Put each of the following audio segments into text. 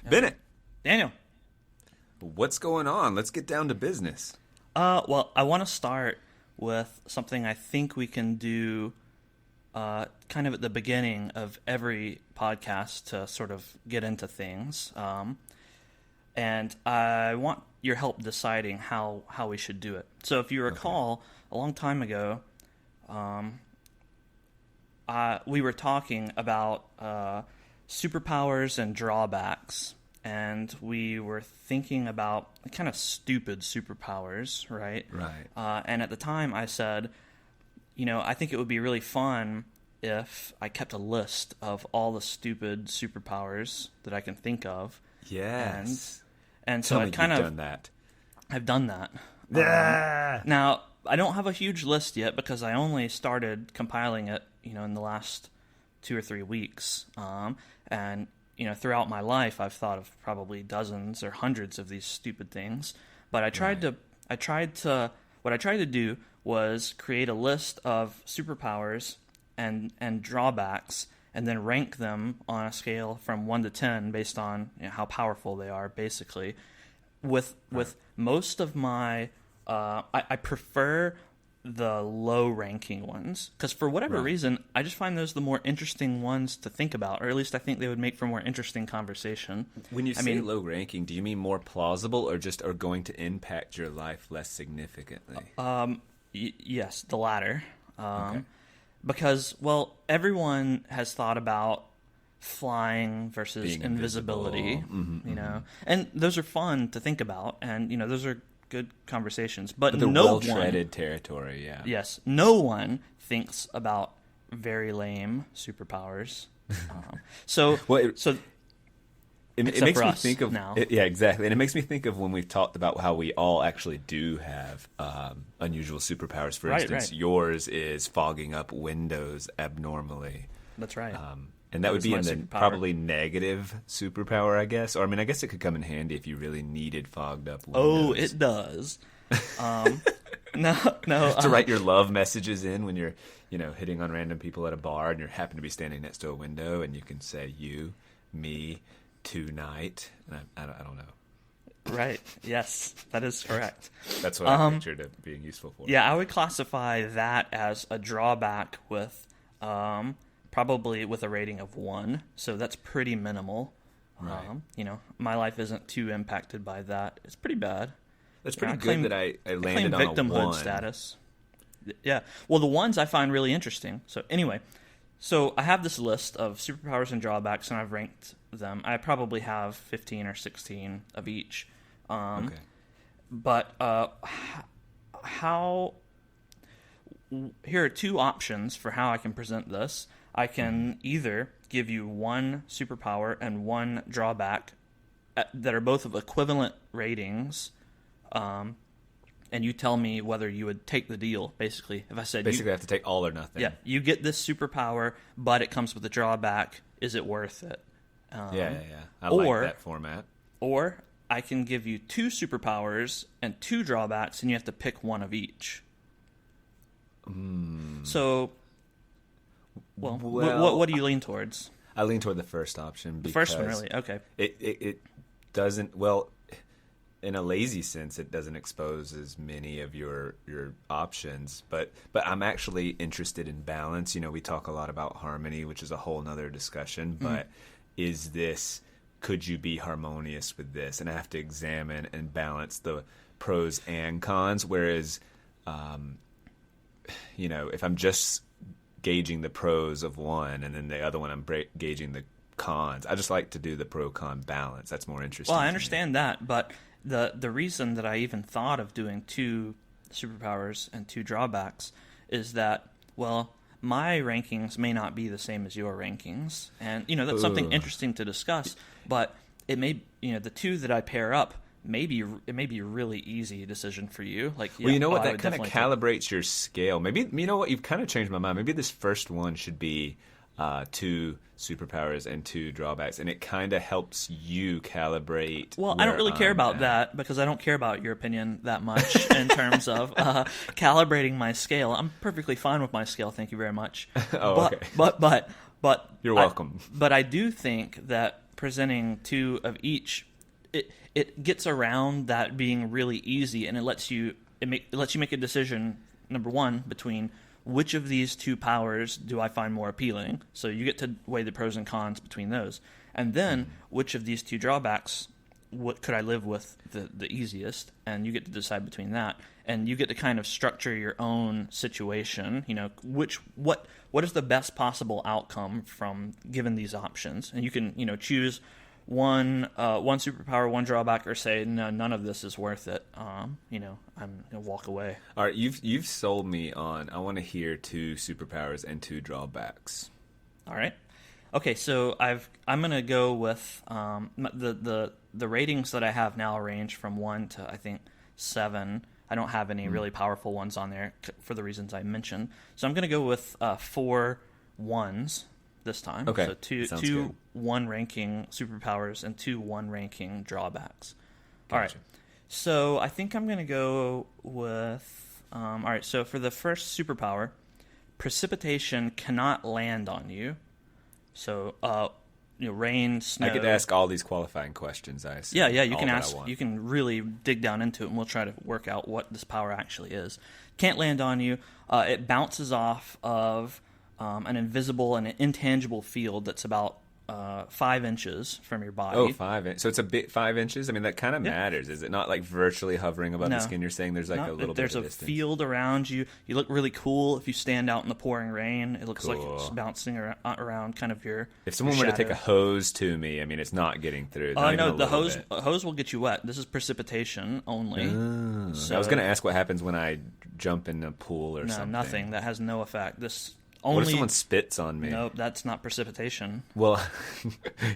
Bennett, Daniel. what's going on? Let's get down to business. Well, I want to start with something I think we can do kind of at the beginning of every podcast to sort of get into things. And I want your help deciding how we should do it. So if you recall, a long time ago, we were talking about superpowers and drawbacks. And we were thinking about kind of stupid superpowers, right? Right. And at the time I said, I think it would be really fun if I kept a list of all the stupid superpowers that I can think of. Yes. And so I've done that. I've done that. Ah! Now, I don't have a huge list yet because I only started compiling it, in the last 2 or 3 weeks. And throughout my life, I've thought of probably dozens or hundreds of these stupid things. But what I tried to do was create a list of superpowers and drawbacks, and then rank them on a scale from 1 to 10 based on how powerful they are, basically. With most of my, I prefer the low-ranking ones, because for whatever reason, I just find those the more interesting ones to think about, or at least I think they would make for more interesting conversation. When you say low-ranking, do you mean more plausible, or just are going to impact your life less significantly? Yes, the latter. Okay. Because, everyone has thought about flying versus Being invisibility, invisible. and those are fun to think about, and, those are good conversations, but the no well-treaded territory, yeah. Yes, no one thinks about very lame superpowers. It makes me think of now. Yeah, exactly, and it makes me think of when we've talked about how we all actually do have unusual superpowers. For instance, yours is fogging up windows abnormally. That's right. And that would be in the superpower. probably negative superpower, I guess. Or, I guess it could come in handy if you really needed fogged up windows. Oh, it does. No. To write your love messages in when you're, hitting on random people at a bar and you happen to be standing next to a window and you can say, you, me, tonight. And I don't know. Right. Yes, that is correct. That's what I pictured it being useful for. Yeah, I would classify that as a drawback with probably with a rating of 1. So that's pretty minimal. Right. My life isn't too impacted by that. It's pretty bad. That's pretty good that I landed on a 1. Victimhood status. Yeah. Well, the ones I find really interesting. So anyway, I have this list of superpowers and drawbacks, and I've ranked them. I probably have 15 or 16 of each. Okay. But here are 2 options for how I can present this. I can either give you 1 superpower and 1 drawback that are both of equivalent ratings, and you tell me whether you would take the deal, basically. If I said... I have to take all or nothing. Yeah, you get this superpower, but it comes with a drawback. Is it worth it? Yeah. I like that format. Or I can give you 2 superpowers and 2 drawbacks, and you have to pick 1 of each. So... Well, what do you lean towards? I lean toward the first option. The first one, really? Okay. It doesn't, in a lazy sense, it doesn't expose as many of your options. But I'm actually interested in balance. We talk a lot about harmony, which is a whole nother discussion. But could you be harmonious with this? And I have to examine and balance the pros and cons. Whereas, if I'm just gauging the pros of one, and then the other one I'm gauging the cons. I just like to do the pro-con balance. That's more interesting. Well, I understand that, but the reason that I even thought of doing 2 superpowers and 2 drawbacks is that, my rankings may not be the same as your rankings, and that's something interesting to discuss. But it may, the 2 that I pair up. It may be a really easy decision for you. That kind of calibrates your scale. Maybe, you've kind of changed my mind. Maybe this first one should be 2 superpowers and 2 drawbacks, and it kind of helps you calibrate. Well, I don't really care about that because I don't care about your opinion that much in terms of calibrating my scale. I'm perfectly fine with my scale. Thank you very much. Okay. But you're welcome. But I do think that presenting 2 of each, it gets around that being really easy, and it lets you make a decision, number one, between which of these 2 powers do I find more appealing. So you get to weigh the pros and cons between those, and then which of these 2 drawbacks what could I live with the easiest, and you get to decide between that, and you get to kind of structure your own situation. What is the best possible outcome from given these options, and you can choose one superpower, one drawback, or say no, none of this is worth it. I'm gonna walk away. All right, you've sold me on. I want to hear 2 superpowers and 2 drawbacks. All right. Okay, so I'm gonna go with the ratings that I have now range from 1 to I think 7. I don't have any really powerful ones on there for the reasons I mentioned. So I'm gonna go with 4 1s this time. Okay, so two 1 ranking superpowers and 2 1 ranking drawbacks. Gotcha. All right. So I think I'm gonna go with all right. So for the first superpower, precipitation cannot land on you. So, rain, snow. I could ask all these qualifying questions. I assume. Yeah. You can ask. You can really dig down into it, and we'll try to work out what this power actually is. Can't land on you. It bounces off of an invisible and an intangible field that's about 5 inches from your body. Oh, 5 inches. So it's a bit 5 inches. I mean, that kind of matters. Is it not like virtually hovering above the skin? You're saying there's like a little bit of distance. There's a field around you. You look really cool if you stand out in the pouring rain. It looks Cool. like it's bouncing around kind of your. If someone were to take a hose to me, I mean, it's not getting through. No, the hose will get you wet. This is precipitation only. So I was going to ask what happens when I jump in a pool or something. No, nothing. That has no effect. What if someone spits on me? Nope, that's not precipitation. Well,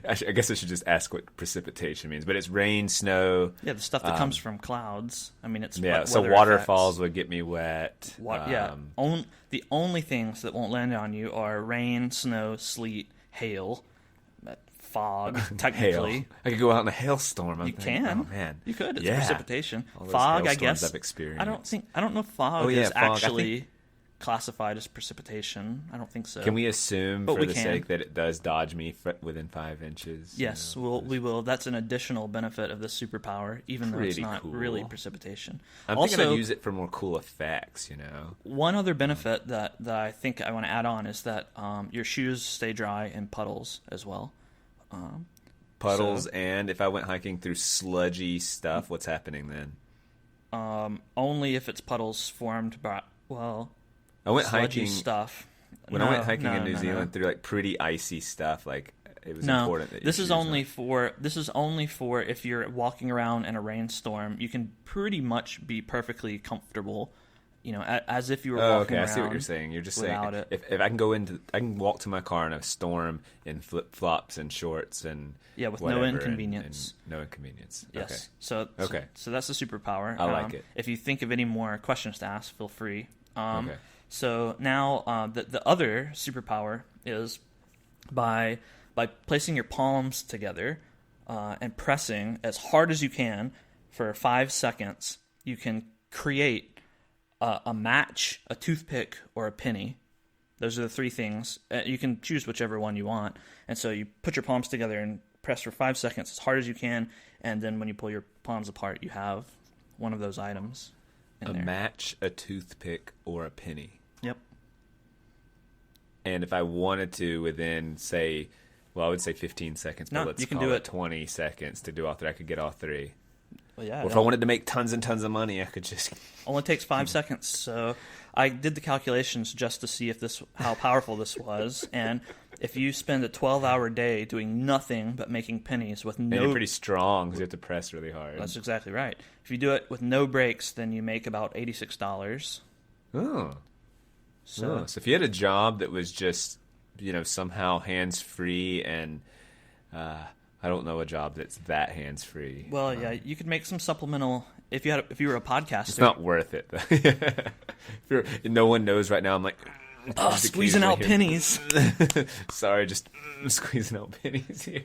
I guess I should just ask what precipitation means. But it's rain, snow. Yeah, the stuff that comes from clouds. I mean, it's so waterfalls would get me wet. The only things that won't land on you are rain, snow, sleet, hail, fog. Technically, hail. I could go out in a hailstorm. You can. Oh man, you could. It's precipitation. Fog, I guess. I've experienced. I don't know if fog is actually classified as precipitation. I don't think so. Can we assume, for the sake that it does dodge me within 5 inches? Yes, we will. That's an additional benefit of this superpower, even though it's not really precipitation. I'm thinking I'd use it for more cool effects, One other benefit that I think I want to add on is that your shoes stay dry in puddles as well. Puddles, and if I went hiking through sludgy stuff, what's happening then? Only if it's puddles formed by, I went sludgy hiking stuff. When I went hiking in New Zealand through like pretty icy stuff, like it was important that this is only for if you're walking around in a rainstorm. You can pretty much be perfectly comfortable, as if you were walking around. I see what you're saying. You're just saying it. If I can walk to my car in a storm in flip flops and shorts and with no inconvenience. And no inconvenience. Yes. Okay. So that's the superpower. I like it. If you think of any more questions to ask, feel free. Okay. So now the other superpower is by placing your palms together and pressing as hard as you can for 5 seconds, you can create a match, a toothpick, or a penny. Those are the 3 things. You can choose whichever one you want. And so you put your palms together and press for 5 seconds as hard as you can, and then when you pull your palms apart, you have one of those items. A match, a toothpick, or a penny. Yep. And if I wanted to within, I would say 15 seconds, but let's call it 20 seconds to do all 3. I could get all 3. Well, yeah. Or if I wanted to make tons and tons of money, I could just... Only takes 5 seconds. So I did the calculations just to see how powerful this was. And if you spend a 12-hour day doing nothing but making pennies with no... And you're pretty strong because you have to press really hard. That's exactly right. If you do it with no breaks, then you make about $86. Oh. So if you had a job that was just, somehow hands-free and... I don't know a job that's that hands-free. Well, you could make some supplemental... If you were a podcaster... It's not worth it. No one knows right now. I'm like... squeezing out pennies. Sorry, just squeezing out pennies here.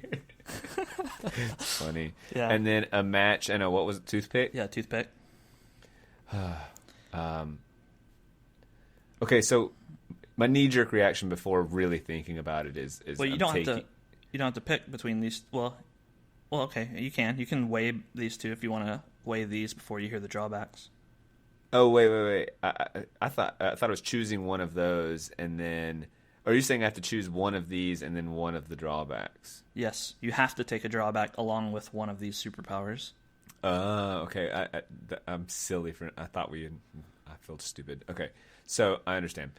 It's funny. Yeah. And then a match and what was it, toothpick? Yeah, toothpick. Okay, so my knee-jerk reaction before really thinking about it is well, you don't have to... You don't have to pick between these. Well, okay, you can. You can weigh these two if you want to weigh these before you hear the drawbacks. Oh, wait. I thought I was choosing one of those, and then. Are you saying I have to choose one of these and then one of the drawbacks? Yes, you have to take a drawback along with one of these superpowers. Okay. I'm silly for. I thought I felt stupid. Okay, so I understand.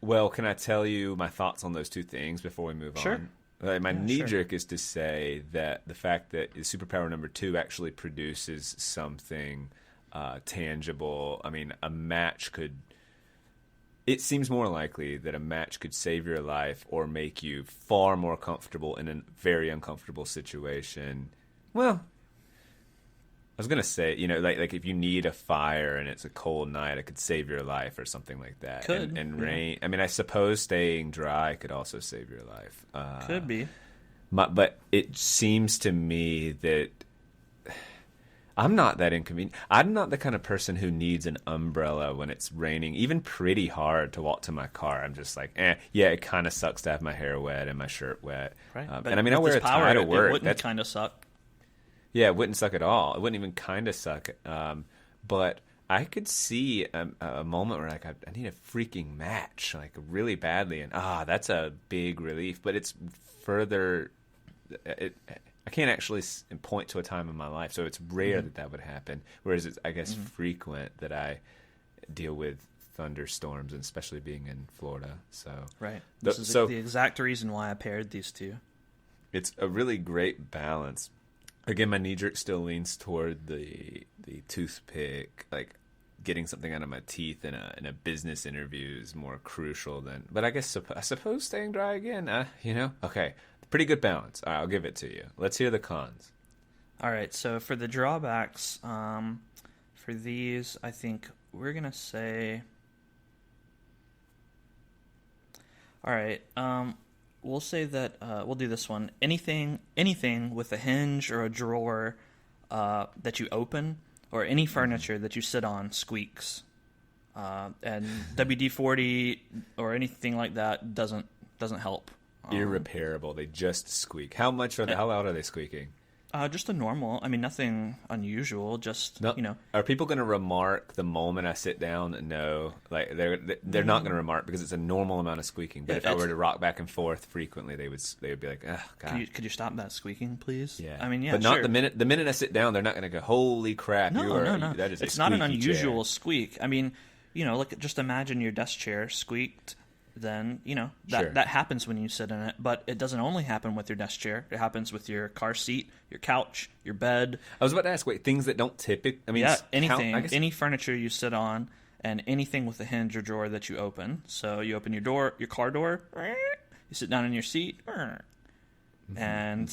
Well, can I tell you my thoughts on those two things before we move Sure. on? My knee-jerk is to say that the fact that superpower number 2 actually produces something tangible. I mean, a match could... It seems more likely that a match could save your life or make you far more comfortable in a very uncomfortable situation. Well, I was going to say, like if you need a fire and it's a cold night, it could save your life or something like that. Could. And rain, I mean, I suppose staying dry could also save your life. Could be. But it seems to me that I'm not that inconvenient. I'm not the kind of person who needs an umbrella when it's raining, even pretty hard to walk to my car. I'm just like, yeah, it kind of sucks to have my hair wet and my shirt wet. Right. And I mean, I wear a tie to work. It wouldn't kind of suck. Yeah, it wouldn't suck at all. It wouldn't even kind of suck. But I could see a moment where like I need a freaking match, like really badly, and that's a big relief. But it's further. I can't actually point to a time in my life, so it's rare that would happen. Whereas it's, I guess, frequent that I deal with thunderstorms, and especially being in Florida. So right, this is the exact reason why I paired these two. It's a really great balance. Again, my knee jerk still leans toward the toothpick, like getting something out of my teeth in a business interview is more crucial than. But I guess I suppose staying dry again. Okay. Pretty good balance. All right, I'll give it to you. Let's hear the cons. All right, so for the drawbacks, for these, I think we're going to say... All right, we'll say that we'll do this one. Anything with a hinge or a drawer that you open, or any furniture that you sit on squeaks. And WD-40 or anything like that doesn't help. Irreparable. They just squeak. How loud are they squeaking? Just a normal. I mean, nothing unusual. Just Are people going to remark the moment I sit down? No, like they're not going to remark because it's a normal amount of squeaking. But if I were to rock back and forth frequently, they would be like, "Oh God, could you stop that squeaking, please?" Yeah, I mean, yeah, but not the minute I sit down, they're not going to go, "Holy crap!" No. That is it's not an unusual chair. squeak. I mean, just imagine your desk chair squeaked. Then Sure. that happens when you sit in it, but it doesn't only happen with your desk chair. It happens with your car seat, your couch, your bed. I was about to ask, things that don't typically. Anything, any furniture you sit on, and anything with a hinge or drawer that you open. So you open your car door, you sit down in your seat, and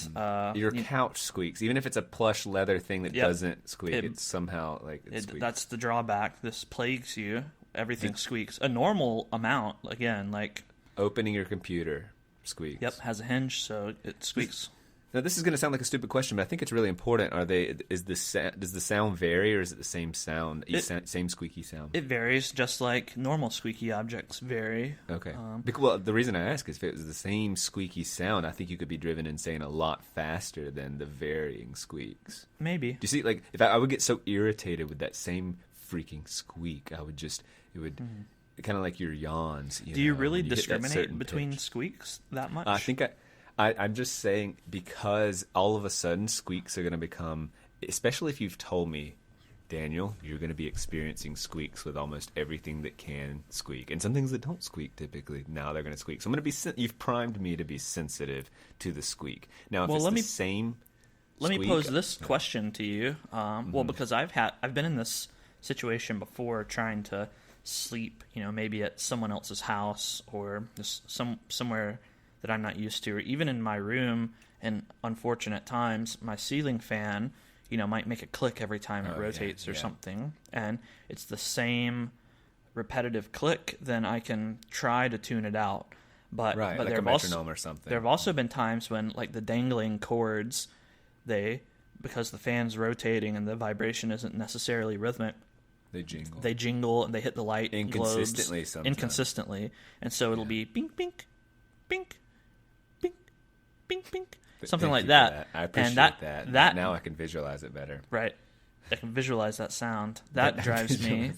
your couch squeaks, even if it's a plush leather thing that doesn't squeak. It's somehow it squeaks. That's the drawback. This plagues you. Everything squeaks. A normal amount, again, like... Opening your computer squeaks. Yep, has a hinge, so it squeaks. Now, this is going to sound like a stupid question, but I think it's really important. Does the sound vary, or is it the same sound, same squeaky sound? It varies, just like normal squeaky objects vary. Okay. Well, the reason I ask is if it was the same squeaky sound, I think you could be driven insane a lot faster than the varying squeaks. Maybe. Do you see, like, if I would get so irritated with that same freaking squeak, it would kind of like your yawns. Do you really discriminate between squeaks that much? I think I'm just saying, because all of a sudden squeaks are going to become, especially if you've told me, Daniel, you're going to be experiencing squeaks with almost everything that can squeak, and some things that don't squeak typically. Now they're going to squeak. So I'm going to be. You've primed me to be sensitive to the squeak. Now, if it's the same. Let me pose this question to you. Well, because I've been in this situation before, trying to sleep, maybe at someone else's house or just somewhere that I'm not used to, or even in my room. And unfortunate times, my ceiling fan, might make a click every time it rotates or something, and it's the same repetitive click. Then I can try to tune it out, but like there a metronome or something. There have also been times when, like, the dangling cords, because the fan's rotating and the vibration isn't necessarily rhythmic. They jingle and they hit the light inconsistently globes. Inconsistently. And so it'll be bink, bink, bink, bink, pink, pink, something Thank like you that. for I appreciate And that. Now I can visualize it better. Right. I can visualize that sound. That drives me. Visualize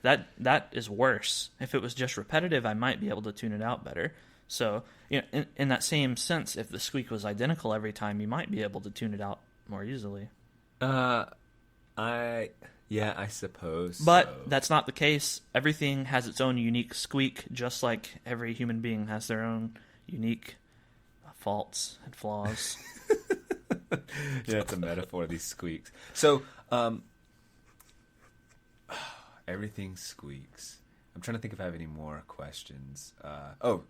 this. That is worse. If it was just repetitive, I might be able to tune it out better. So, in that same sense, if the squeak was identical every time, you might be able to tune it out more easily. I suppose. But so. that's not the case. Everything has its own unique squeak, just like every human being has their own unique faults and flaws. Yeah, it's a metaphor, these squeaks. So, everything squeaks. I'm trying to think if I have any more questions.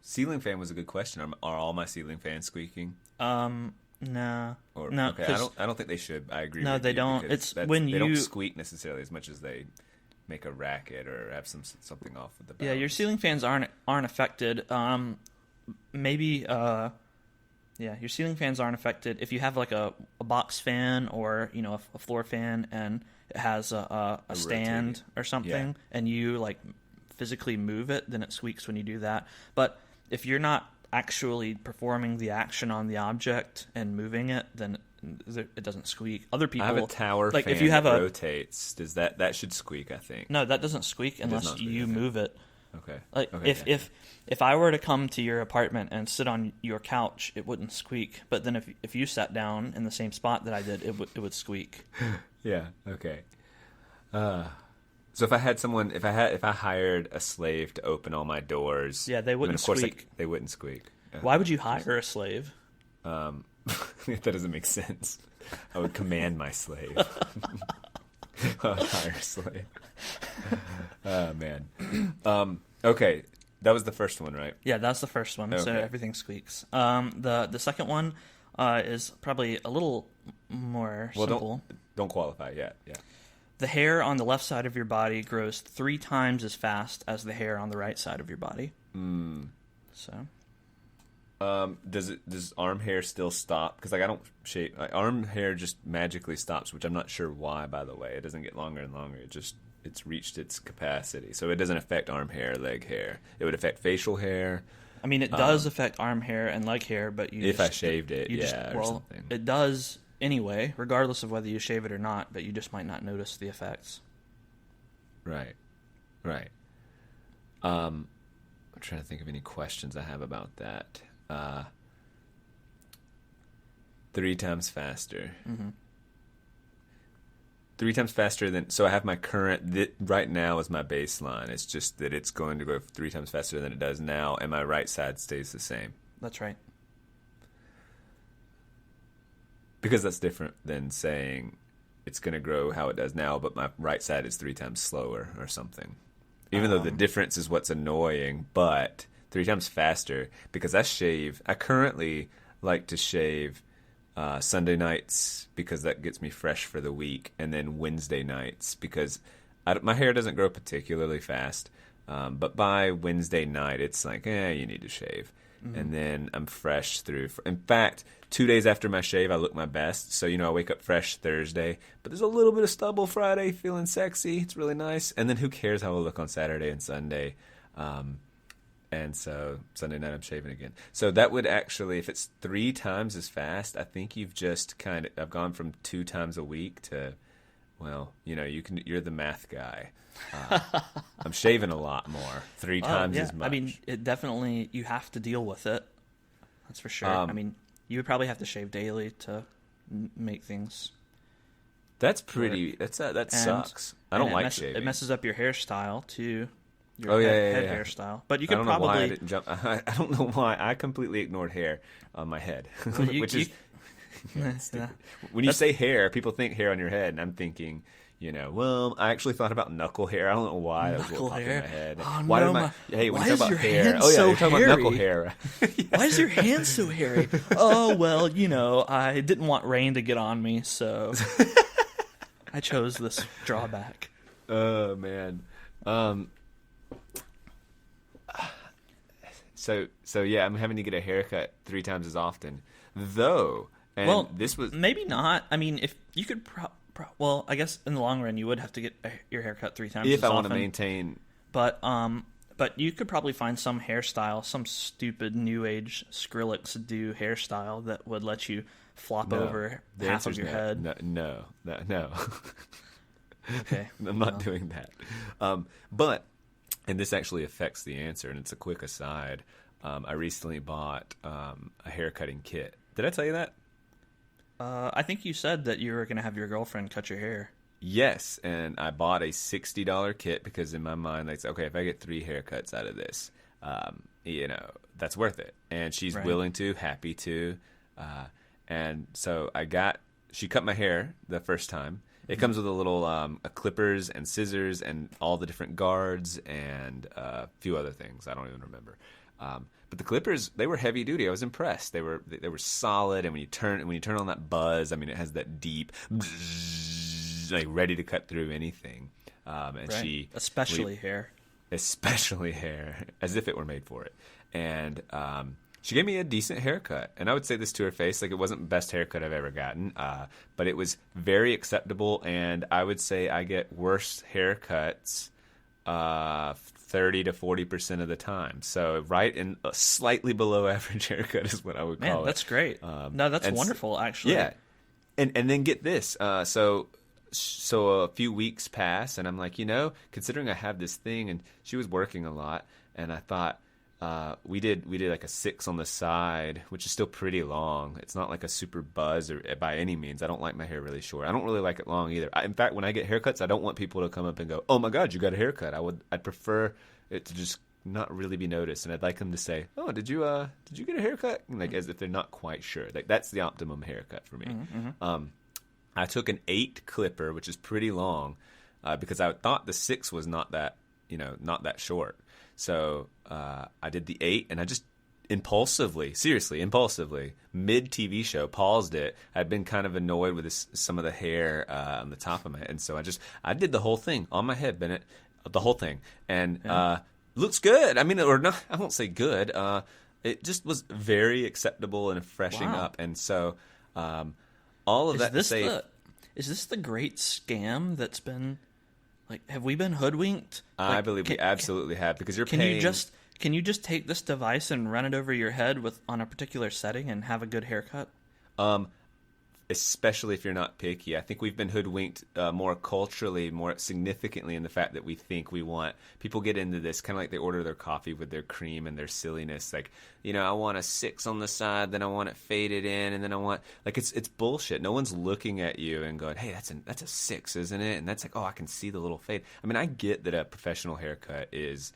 Ceiling fan was a good question. Are all my ceiling fans squeaking? No. No. Okay, I don't think they should. I agree. No, with they you don't. It's when they you don't squeak necessarily as much as they make a racket or have something off with the balance. Yeah, your ceiling fans aren't affected. Your ceiling fans aren't affected if you have like a box fan or a floor fan and it has a stand rotating or something, and you like physically move it, then it squeaks when you do that. But if you're not actually performing the action on the object and moving it, then it doesn't squeak. Other people, I have a tower like fan if you have that rotates. Does that should squeak? I think. No, that doesn't squeak unless not squeak, you okay. move it. Okay. Like okay, if I were to come to your apartment and sit on your couch, it wouldn't squeak. But then if you sat down in the same spot that I did, it would squeak. Yeah. Okay. So if I hired a slave to open all my doors, Yeah, they wouldn't of course, squeak. they wouldn't squeak. Why would you hire a slave? That doesn't make sense. I would command my slave. Hire a slave. Oh man. Okay, that was the first one, right? Yeah, that's the first one. So Okay. everything squeaks. The second one is probably a little more simple. Don't qualify yet. Yeah. The hair on the left side of your body grows 3 times as fast as the hair on the right side of your body. So. Does arm hair still stop? Because I don't shave. Arm hair just magically stops, which I'm not sure why. By the way, it doesn't get longer and longer. It's reached its capacity, so it doesn't affect arm hair, leg hair. It would affect facial hair. I mean, it does affect arm hair and leg hair, but I shaved it, or something. It does anyway, regardless of whether you shave it or not. But you just might not notice the effects. Right. I'm trying to think of any questions I have about that. 3 times faster. Mm-hmm. 3 times faster than. So I have my current. Right now is my baseline. It's just that it's going to go 3 times faster than it does now, and my right side stays the same. That's right. Because that's different than saying it's going to grow how it does now, but my right side is 3 times slower or something. Even though the difference is what's annoying, but 3 times faster, because I currently like to shave Sunday nights because that gets me fresh for the week, and then Wednesday nights because my hair doesn't grow particularly fast, but by Wednesday night it's like, you need to shave. Mm-hmm. And then I'm fresh through. In fact, 2 days after my shave, I look my best. So, I wake up fresh Thursday, but there's a little bit of stubble Friday, feeling sexy. It's really nice. And then who cares how I look on Saturday and Sunday? And so Sunday night I'm shaving again. So that would actually, if it's 3 times as fast, I think you've just I've gone from 2 times a week to, you're the math guy. I'm shaving a lot more, 3 times as much. I mean, it definitely, you have to deal with it. That's for sure. You would probably have to shave daily to make things. That sucks. I don't like shaving. It messes up your hairstyle too. Your head hairstyle. But you could I don't know why I didn't jump. I don't know why I completely ignored hair on my head, which is when you say hair, people think hair on your head, and I'm thinking, I actually thought about knuckle hair. I don't know why that was what popped in my head. Oh, why no, when you talk about hair, you're talking about knuckle hair. Why is your hand so hairy? Oh, well, I didn't want rain to get on me, so I chose this drawback. Oh man. So yeah, I'm having to get a haircut 3 times as often, though. And this was maybe not. I mean, if you could, I guess in the long run you would have to get your haircut 3 times if as I often. want to maintain. But But you could probably find some hairstyle, some stupid new age Skrillex do hairstyle that would let you flop over The half of answer's your no. head. No. Okay. I'm not doing that. But, and this actually affects the answer, and it's a quick aside. I recently bought a haircutting kit. Did I tell you that? I think you said that you were going to have your girlfriend cut your hair. Yes, and I bought a $60 kit because in my mind, like, okay, if I get 3 haircuts out of this, that's worth it. And she's willing to, happy to. And so she cut my hair the first time. It comes with a little clippers and scissors and all the different guards and a few other things. I don't even remember. But the clippers, they were heavy duty. I was impressed. They were solid, and when you turn on that buzz, I mean, it has that deep, like ready to cut through anything. And especially hair, as if it were made for it. And she gave me a decent haircut, and I would say this to her face, like it wasn't the best haircut I've ever gotten, but it was very acceptable. And I would say I get worse haircuts 30 to 40% of the time. So right in a slightly below average haircut is what I would call it. Man, that's great. No, that's wonderful, actually. Yeah. And then get this. So a few weeks pass, and I'm like, considering I have this thing, and she was working a lot, and I thought, we did like a 6 on the side, which is still pretty long. It's not like a super buzz or by any means. I don't like my hair really short. I don't really like it long either. In fact, when I get haircuts, I don't want people to come up and go, "Oh my God, you got a haircut." I'd prefer it to just not really be noticed, and I'd like them to say, "Oh, did you get a haircut?" Like as if they're not quite sure. Like that's the optimum haircut for me. Mm-hmm. I took an 8 clipper, which is pretty long, because I thought the 6 was not that short. So I did the 8, and I just impulsively, mid TV show, paused it. I'd been kind of annoyed with some of the hair on the top of my head, and so I did the whole thing on my head, Bennett, the whole thing, and looks good. I mean, or not, I won't say good. It just was very acceptable and freshening up, and so all of that to say. Is this the great scam that's been? Like, have we been hoodwinked? I believe we absolutely have, because you're paying. Can you just take this device and run it over your head on a particular setting and have a good haircut? Especially if you're not picky. I think we've been hoodwinked more culturally, more significantly in the fact that we think we want. People get into this kind of like they order their coffee with their cream and their silliness. Like, I want a 6 on the side, then I want it faded in, and then I want it's bullshit. No one's looking at you and going, "Hey, that's a 6, isn't it?" And that's like, "Oh, I can see the little fade." I mean, I get that a professional haircut is,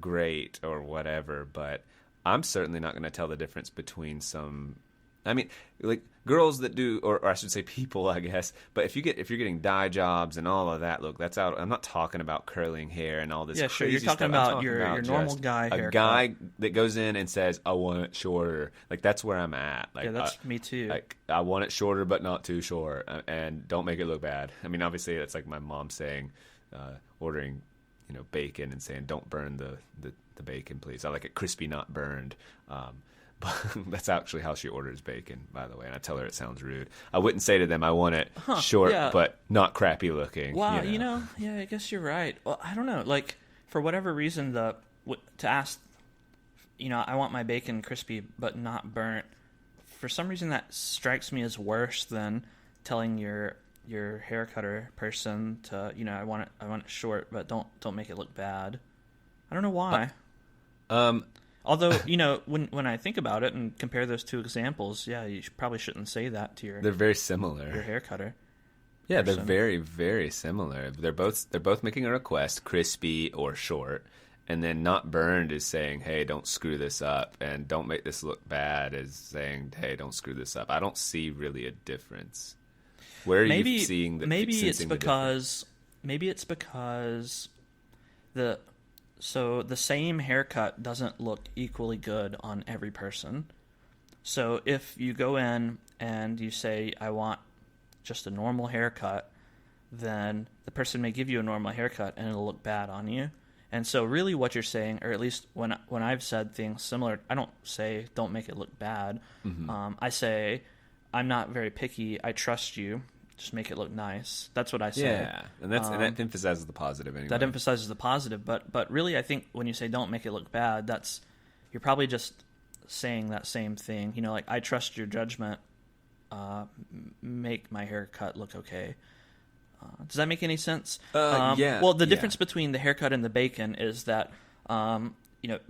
great or whatever, but I'm certainly not going to tell the difference between some. I mean, like girls that do, or I should say people, I guess. But if you're getting dye jobs and all of that, look, that's out. I'm not talking about curling hair and all this. Yeah, sure. You're talking about your normal guy haircut. A guy that goes in and says, "I want it shorter." Like that's where I'm at. Like, yeah, that's me too. Like I want it shorter, but not too short, and don't make it look bad. I mean, obviously, that's like my mom saying, ordering, bacon and saying, "Don't burn the bacon, please. I like it crispy, not burned." But that's actually how she orders bacon, by the way. And I tell her it sounds rude. I wouldn't say to them, "I want it short, but not crappy looking." Wow, yeah, I guess you're right. Well, I don't know. Like, for whatever reason, to ask, I want my bacon crispy but not burnt. For some reason, that strikes me as worse than telling your haircutter person to, I want it short, but don't make it look bad. I don't know why. Although, when I think about it and compare those two examples, yeah, you probably shouldn't say that to They're very similar. Your haircutter. Yeah, they're very, very similar. They're both making a request, crispy or short, and then not burned is saying, "Hey, don't screw this up," and "Don't make this look bad" is saying, "Hey, don't screw this up." I don't see really a difference. Where are you seeing the maybe sensing it's because the same haircut doesn't look equally good on every person. So if you go in and you say, "I want just a normal haircut," then the person may give you a normal haircut and it'll look bad on you. And so really what you're saying, or at least when I've said things similar, I don't say "don't make it look bad." Mm-hmm. I say, "I'm not very picky. I trust you. just make it look nice. That's what I say. Yeah, and that emphasizes the positive anyway. That emphasizes the positive, but really, I think when you say don't make it look bad, you're probably just saying that same thing. You know, like, I trust your judgment. Make my haircut look okay. Does that make any sense? Yeah. Well, the difference between the haircut and the bacon is that,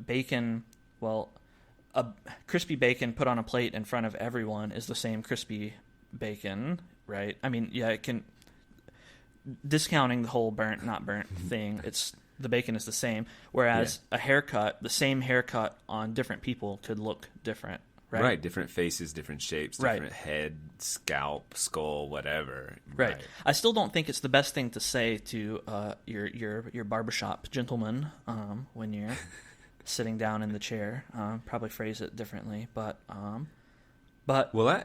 bacon, a crispy bacon put on a plate in front of everyone is the same crispy bacon, right? I mean, yeah, it can, discounting the whole burnt, not burnt thing, the bacon is the same, whereas a haircut, the same haircut on different people could look different. Right? Different faces, different shapes, different head, scalp, skull, whatever. Right. I still don't think it's the best thing to say to your barbershop gentleman when you're sitting down in the chair. Probably phrase it differently, but well, I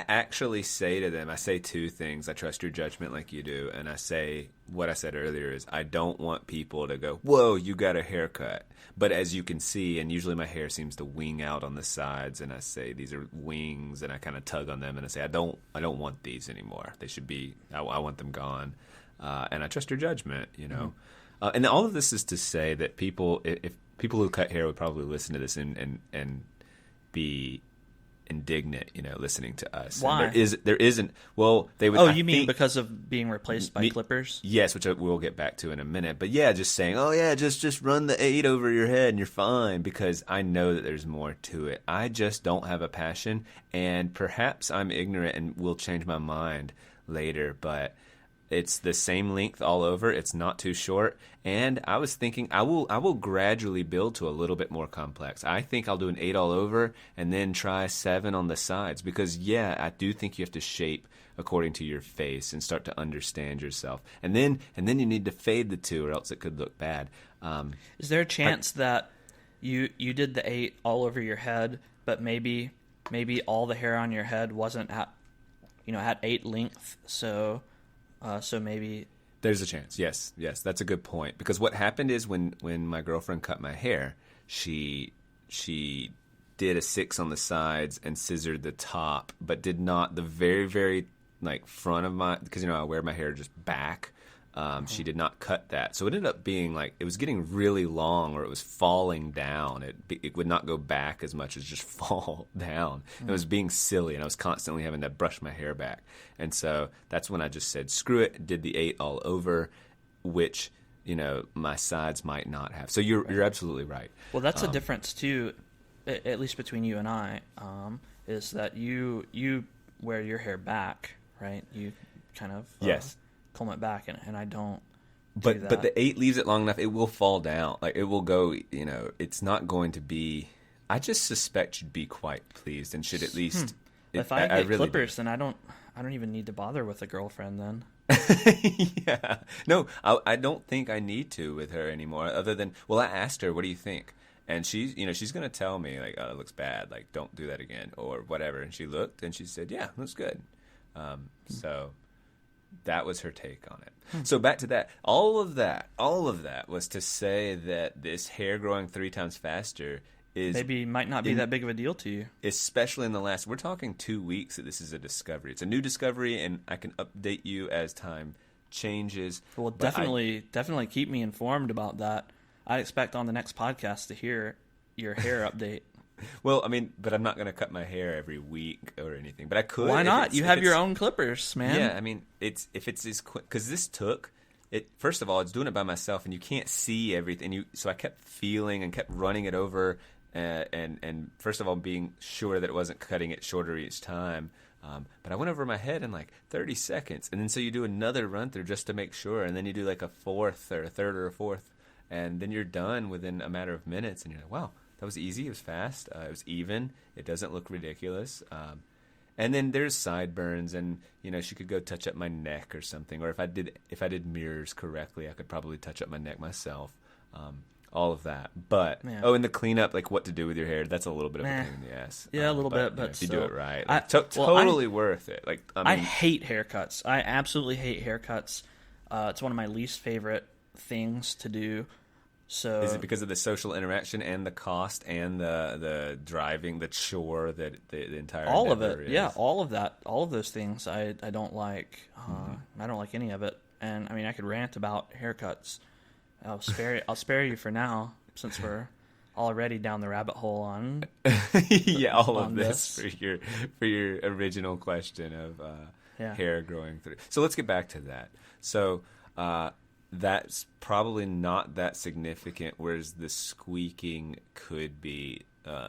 actually say to them, I say two things. I trust your judgment like you do, and I say what I said earlier is I don't want people to go, whoa, you got a haircut. But as you can see, and usually my hair seems to wing out on the sides, and I say these are wings, and I kind of tug on them, and I say I don't want these anymore. They should be. I want them gone, and I trust your judgment. You know, and all of this is to say that if people who cut hair would probably listen to this and be indignant, you know, listening to us. Why? And there isn't. Well, they would. Oh, you mean because of being replaced by clippers? Yes, which we'll get back to in a minute. But yeah, just saying, oh yeah, just run the 8 over your head and you're fine, because I know that there's more to it. I just don't have a passion, and perhaps I'm ignorant and will change my mind later. But it's the same length all over. It's not too short. And I was thinking I will gradually build to a little bit more complex. I think I'll do an 8 all over and then try 7 on the sides, because yeah, I do think you have to shape according to your face and start to understand yourself. And then you need to fade the 2 or else it could look bad. Is there a chance that you did the 8 all over your head, but maybe all the hair on your head wasn't at 8 length, so maybe there's a chance. Yes, that's a good point. Because what happened is when my girlfriend cut my hair, she did a 6 on the sides and scissored the top, but did not the very, very like front of my, because I wear my hair just back. She did not cut that, so it ended up being like it was getting really long, or it was falling down. It would not go back as much as just fall down. It was being silly, and I was constantly having to brush my hair back. And so that's when I just said, screw it, did the 8 all over, which my sides might not have. So you're absolutely right. Well, that's a difference too, at least between you and I, is that you wear your hair back, right? You kind of yes. Comb it back, and I don't. But the 8 leaves it long enough, it will fall down. Like it will go. It's not going to be. I just suspect you'd be quite pleased and should at least. If I get really clippers, then I don't even need to bother with a girlfriend then. Yeah. No, I don't think I need to with her anymore. Other than, I asked her, what do you think? And she's going to tell me like, oh, it looks bad. Like, don't do that again or whatever. And she looked and she said, yeah, looks good. So that was her take on it. So back to that. All of that was to say that this hair growing 3 times faster is maybe might not be that big of a deal to you. Especially in the last, we're talking 2 weeks that this is a discovery. It's a new discovery, and I can update you as time changes. Well, definitely keep me informed about that. I expect on the next podcast to hear your hair update. Well, I mean, but I'm not going to cut my hair every week or anything. But I could. Why not? You have your own clippers, man. Yeah, I mean, if it's as quick, because this took it. First of all, it's doing it by myself, and you can't see everything. So I kept feeling and kept running it over, and first of all, being sure that it wasn't cutting it shorter each time. But I went over my head in like 30 seconds, and then so you do another run through just to make sure, and then you do like a fourth or a third or a fourth, and then you're done within a matter of minutes, and you're like, wow. That was easy. It was fast. It was even. It doesn't look ridiculous. And then there's sideburns, and she could go touch up my neck or something. Or if I did mirrors correctly, I could probably touch up my neck myself. All of that. But and the cleanup, like what to do with your hair, that's a little bit of a pain in the ass. Yeah, a little bit. But if you do it right, totally worth it. Like I hate haircuts. I absolutely hate haircuts. It's one of my least favorite things to do. So is it because of the social interaction and the cost and the driving, the chore that the entire all of endeavor it, is? yeah, all of that, all of those things, I don't like. I don't like any of it. And I mean, I could rant about haircuts. I'll spare you for now, since we're already down the rabbit hole on Yeah, all of on this for your original question of Yeah. hair growing through. So let's get back to that. So that's probably not that significant, whereas the squeaking could be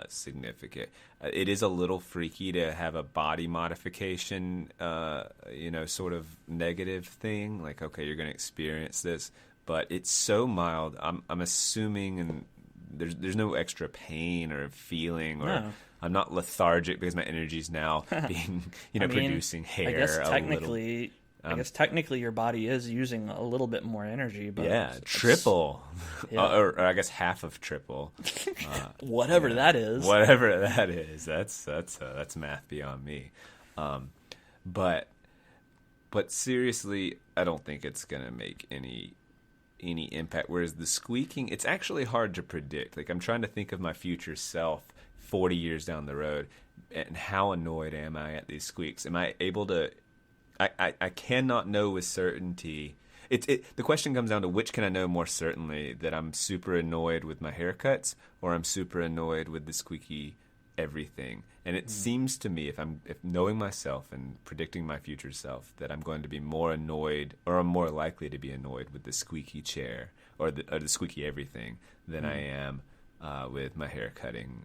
significant. It is a little freaky to have a body modification, sort of negative thing. Like, okay, you're going to experience this, but it's so mild. I'm assuming, and there's no extra pain or feeling, or No. I'm not lethargic because my energy's now being, producing hair. I guess a technically, your body is using a little bit more energy, but yeah, triple, Yeah. or I guess half of triple, whatever that is. whatever that is. That's math beyond me. But seriously, I don't think it's gonna make any impact. Whereas the squeaking, it's actually hard to predict. Like, I'm trying to think of my future self 40 years down the road, and how annoyed am I at these squeaks? Am I able to? I cannot know with certainty. The question comes down to, which can I know more certainly, that I'm super annoyed with my haircuts, or I'm super annoyed with the squeaky everything. And it seems to me, if knowing myself and predicting my future self, that I'm going to be more annoyed, or I'm more likely to be annoyed with the squeaky chair or the squeaky everything than I am with my hair cutting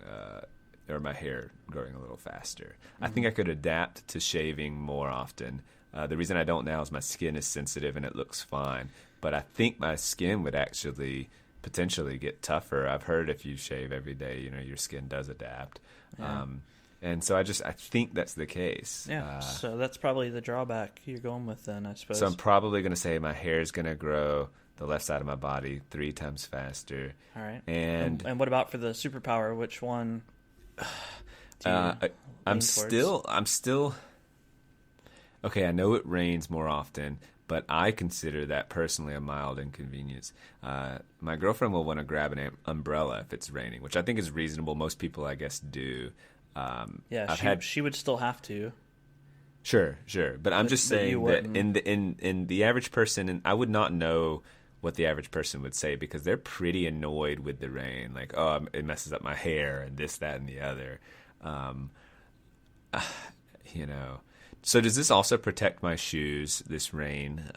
or my hair growing a little faster. I think I could adapt to shaving more often. The reason I don't now is my skin is sensitive and it looks fine. But I think my skin would actually potentially get tougher. I've heard if you shave every day, your skin does adapt. Yeah. And so I think that's the case. Yeah, so that's probably the drawback you're going with then, I suppose. So I'm probably going to say my hair is going to grow the left side of my body 3 times faster. All right. And what about for the superpower? Which one do you I'm lean still towards? okay. I know it rains more often, but I consider that personally a mild inconvenience. My girlfriend will want to grab an umbrella if it's raining, which I think is reasonable. Most people, I guess, do. Yeah, she would still have to. Sure, but I'm just but you saying that wouldn't. in the average person, and I would not know what the average person would say, because they're pretty annoyed with the rain. Like, oh, it messes up my hair and this, that, and the other. So does this also protect my shoes, this rain,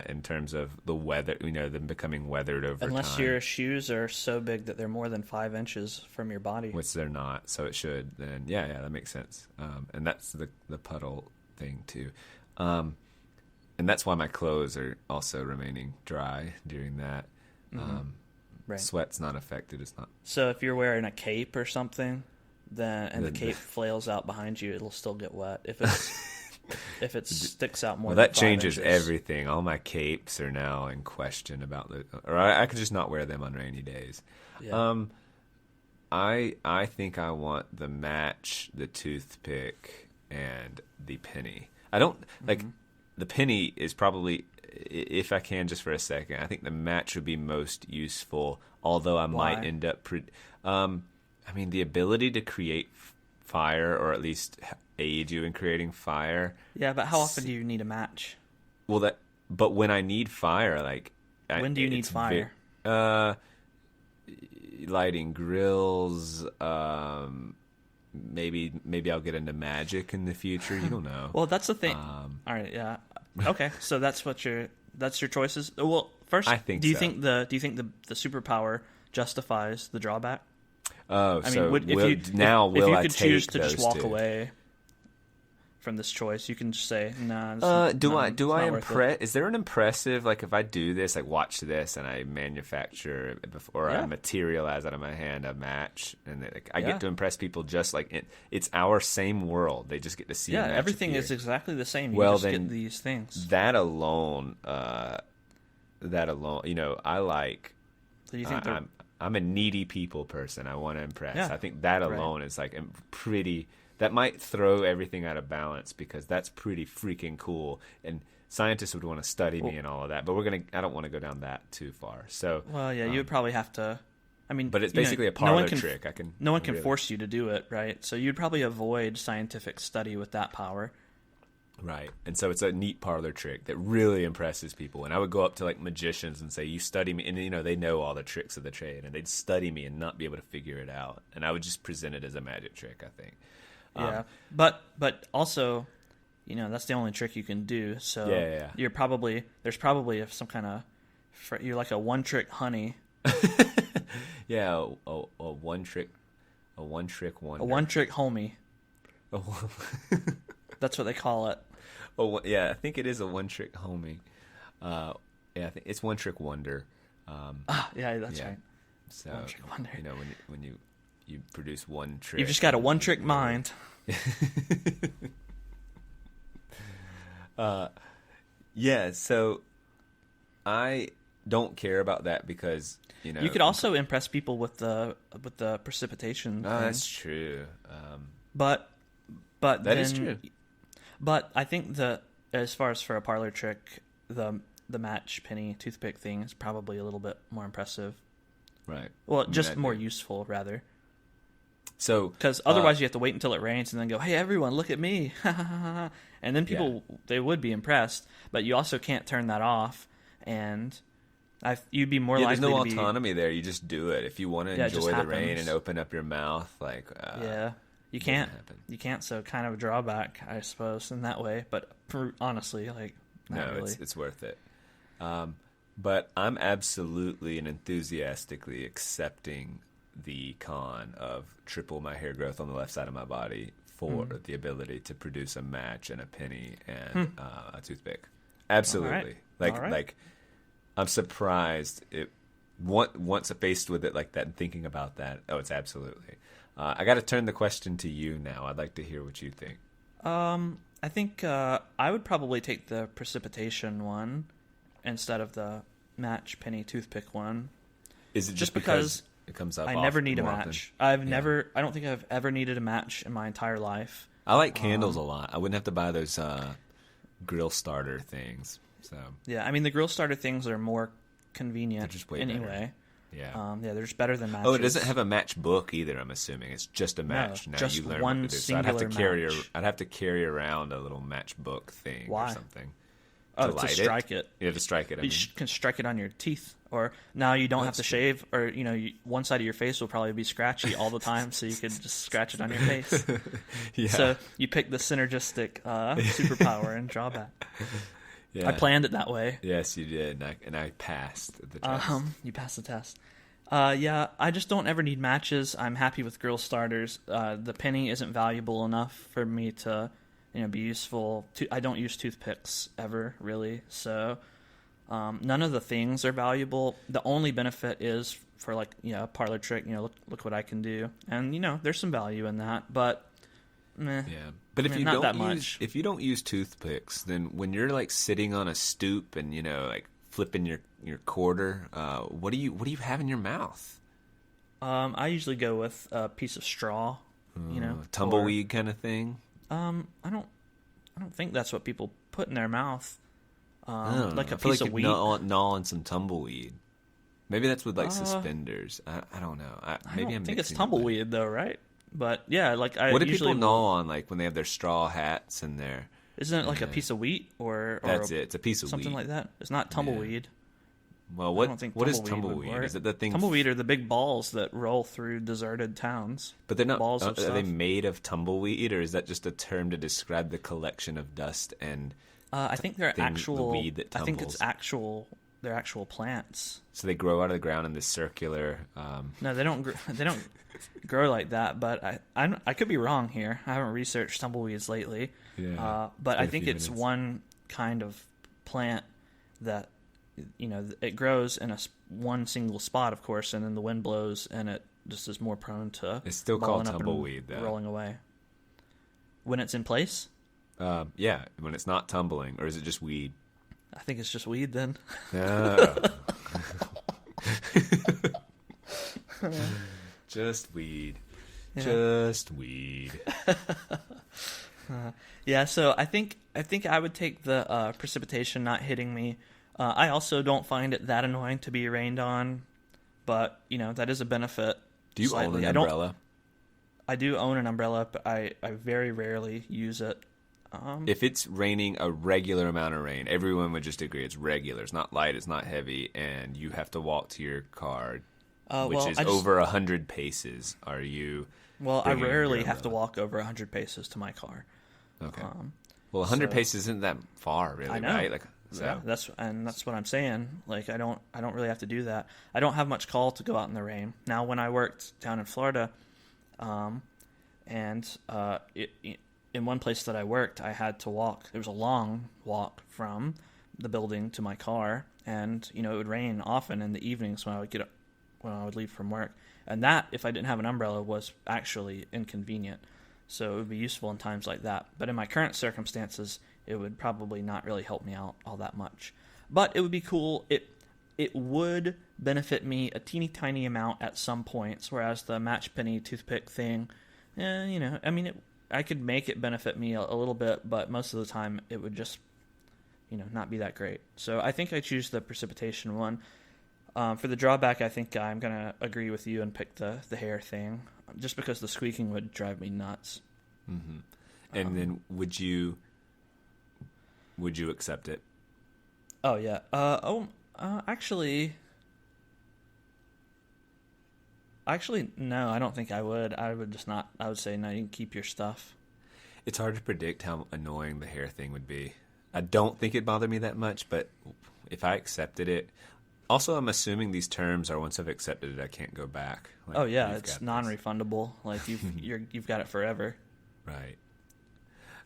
in terms of the weather, them becoming weathered over Unless time? your shoes are so big that they're more than 5 inches from your body. Which they're not, so it should. Then yeah, that makes sense. And that's the puddle thing too. And that's why my clothes are also remaining dry during that. Right. Sweat's not affected. It's not. So if you're wearing a cape or something, then the cape flails out behind you, it'll still get wet. If it sticks out more Well, than that 5 changes inches. everything. All my capes are now in question about or I could just not wear them on rainy days. Yeah. I think I want the match, the toothpick, and the penny. I don't like the penny is probably, if I can just for a second, I think the match would be most useful, although I might end up the ability to create fire, or at least aid you in creating fire. Yeah, but how often do you need a match? Well, but when I need fire, When do you need fire? Lighting grills. Maybe I'll get into magic in the future. You don't know. Well, that's the thing. All right, yeah. Okay, so that's your choices. Well, first, I think do you so. think the superpower justifies the drawback? Oh, I mean, so if you could choose to just walk away from this choice, you can just say, "Nah." Do I worth impress? Is there an impressive, like, if I do this, like, watch this, and I manufacture or I materialize out of my hand a match, and I get to impress people just like it's our same world. They just get to see. Yeah, a match everything appear. is exactly the same. You Well, just then, get these things. That alone, I like. Do you think I'm a needy people person. I want to impress. Yeah, I think that alone is like pretty that might throw everything out of balance because that's pretty freaking cool. And scientists would want to study me and all of that, but I don't want to go down that too far. So, well, yeah, you would probably have to. I mean, but it's basically a parlor trick. No one can force you to do it, right? So you'd probably avoid scientific study with that power. Right. And so it's a neat parlor trick that really impresses people. And I would go up to like magicians and say, you study me. And, they know all the tricks of the trade. And they'd study me and not be able to figure it out. And I would just present it as a magic trick, I think. Yeah. But also, that's the only trick you can do. So yeah. There's probably some kind of, you're like a one-trick honey. Yeah, a one-trick wonder. A one-trick homie. That's what they call it. Oh, yeah, I think it is a one-trick homie. Yeah, I think it's one-trick wonder. Yeah, that's right. So, one-trick wonder. When you produce one trick. You've just got a one-trick mind. Yeah, so I don't care about that because, You could also impress people with the precipitation thing. That's true. But that is true. But I think as far as for a parlor trick, the match penny toothpick thing is probably a little bit more impressive. Right. Well, just more useful, rather. So, because otherwise you have to wait until it rains and then go, "Hey, everyone, look at me!" And then people they would be impressed. But you also can't turn that off, and you'd be more likely. There's no to autonomy there. You just do it if you want to enjoy the rain and open up your mouth. You can't. You can't. So kind of a drawback, I suppose, in that way. But honestly, not really. It's worth it. But I'm absolutely and enthusiastically accepting the con of triple my hair growth on the left side of my body for the ability to produce a match and a penny and a toothpick. Absolutely. All right. Like I'm surprised once faced with it like that and thinking about that. Oh, it's absolutely. I got to turn the question to you now. I'd like to hear what you think. I think I would probably take the precipitation one instead of the match penny toothpick one. Is it just because it comes up? I never need a match. I don't think I've ever needed a match in my entire life. I like candles a lot. I wouldn't have to buy those grill starter things. So yeah, I mean the grill starter things are more convenient. They're just way anyway. Better. Yeah. They're just better than matches. Oh, it doesn't have a match book either, I'm assuming. It's just a match. No, now just you learn one what to do. So singular I'd have to carry around a little matchbook thing or something. To strike it. Yeah, to strike it. You can strike it on your teeth. Or now you don't have to shave, or one side of your face will probably be scratchy all the time, so you could just scratch it on your face. Yeah. So you pick the synergistic superpower and drawback. Yeah. I planned it that way. Yes, you did, and I passed the test. You passed the test. Yeah, I just don't ever need matches. I'm happy with grill starters. The penny isn't valuable enough for me to, be useful. I don't use toothpicks ever, really. So none of the things are valuable. The only benefit is for a parlor trick. Look what I can do, and there's some value in that, but. Meh. Yeah, but if you don't use toothpicks, then when you're sitting on a stoop and flipping your quarter, what do you have in your mouth? I usually go with a piece of straw, tumbleweed kind of thing. I don't think that's what people put in their mouth. Like a feel piece of weed. Gnaw on some tumbleweed. Maybe that's with suspenders. I don't know. I think it's tumbleweed though, right? But yeah, what do people gnaw on when they have their straw hats and their? Isn't it a piece of wheat or that's it? It's a piece of something wheat. like that. It's not tumbleweed. Yeah. Well, what is tumbleweed? Is it the thing? Tumbleweed are the big balls that roll through deserted towns. But they're not. Balls Are of stuff. they made of tumbleweed, or is that just a term to describe the collection of dust and? I think they're actual. The weed that tumbles. I think it's actual. They're actual plants. So they grow out of the ground in this circular. No, they don't. They don't grow like that. But I could be wrong here. I haven't researched tumbleweeds lately. Yeah. But I think it's one kind of plant that it grows in one single spot, of course, and then the wind blows and it just is more prone to. It's still called tumbleweed, though. Rolling away. When it's in place. Yeah, when it's not tumbling, or is it just weed? I think it's just weed then. Oh. Just weed. Just weed. Yeah, so I think I would take the precipitation not hitting me. I also don't find it that annoying to be rained on, but that is a benefit. Do you slightly. own an umbrella? I do own an umbrella, but I very rarely use it. If it's raining a regular amount of rain, everyone would just agree it's regular. It's not light, it's not heavy, and you have to walk to your car, which is over 100 paces. Are you? Well, I rarely have to walk over 100 paces to my car. Okay. 100 paces isn't that far, really, I know. right? Like, so. Yeah, that's what I'm saying. Like, I don't really have to do that. I don't have much call to go out in the rain. Now, when I worked down in Florida, in one place that I worked, I had to walk. There was a long walk from the building to my car, and it would rain often in the evenings when I would leave from work. And that, if I didn't have an umbrella, was actually inconvenient. So it would be useful in times like that. But in my current circumstances, it would probably not really help me out all that much. But it would be cool. It would benefit me a teeny tiny amount at some points, whereas the match penny toothpick thing, I could make it benefit me a little bit, but most of the time it would just, not be that great. So I think I choose the precipitation one. For the drawback, I think I'm going to agree with you and pick the hair thing, just because the squeaking would drive me nuts. Mm-hmm. And then would you accept it? Oh, yeah. Actually, no, I don't think I would. I would just not. I would say, no, you can keep your stuff. It's hard to predict how annoying the hair thing would be. I don't think it bothered me that much, but if I accepted it... Also, I'm assuming these terms are, once I've accepted it, I can't go back. Like, it's non-refundable. Like, you've got it forever. Right.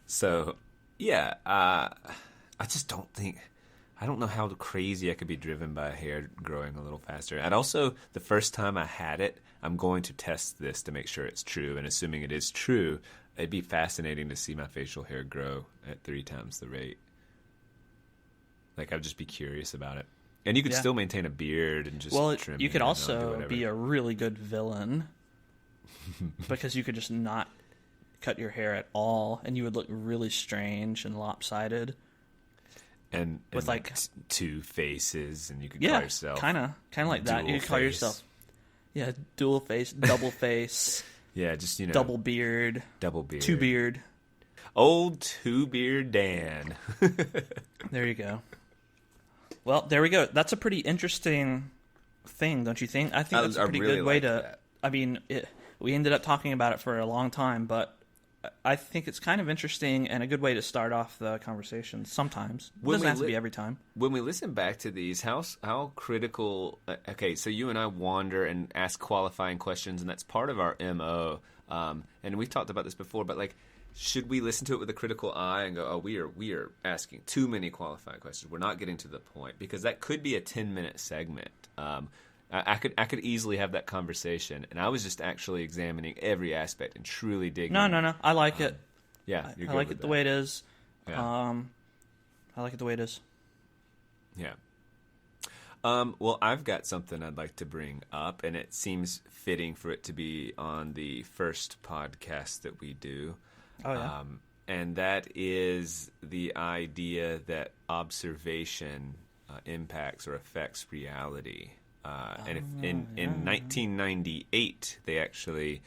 So, yeah, I just don't think... I don't know how crazy I could be driven by hair growing a little faster. And also, the first time I had it, I'm going to test this to make sure it's true. And assuming it is true, it'd be fascinating to see my facial hair grow at 3 times the rate. Like, I'd just be curious about it. And you could still maintain a beard and just trim it. You could also be a really good villain because you could just not cut your hair at all, and you would look really strange and lopsided. And with like 2 faces, and you could call yourself kind of like that. You could call yourself dual face, double face. Yeah, just double beard, 2 beard, old 2 beard Dan. There you go. Well, there we go. That's a pretty interesting thing, don't you think? I think that's a pretty good way to... That. I mean, we ended up talking about it for a long time, but I think it's kind of interesting and a good way to start off the conversation sometimes. It doesn't have to be every time. When we listen back to these, how critical... Okay, so you and I wander and ask qualifying questions, and that's part of our MO. And we've talked about this before, but like... Should we listen to it with a critical eye and go, oh, we are asking too many qualifying questions. We're not getting to the point, because that could be a 10-minute segment. I could easily have that conversation, and I was just actually examining every aspect and truly digging. No. I like it. Yeah, I like it the way it is. Yeah. I like it the way it is. Yeah. Well, I've got something I'd like to bring up, and it seems fitting for it to be on the first podcast that we do. Oh, yeah. And that is the idea that observation impacts or affects reality. In 1998, they actually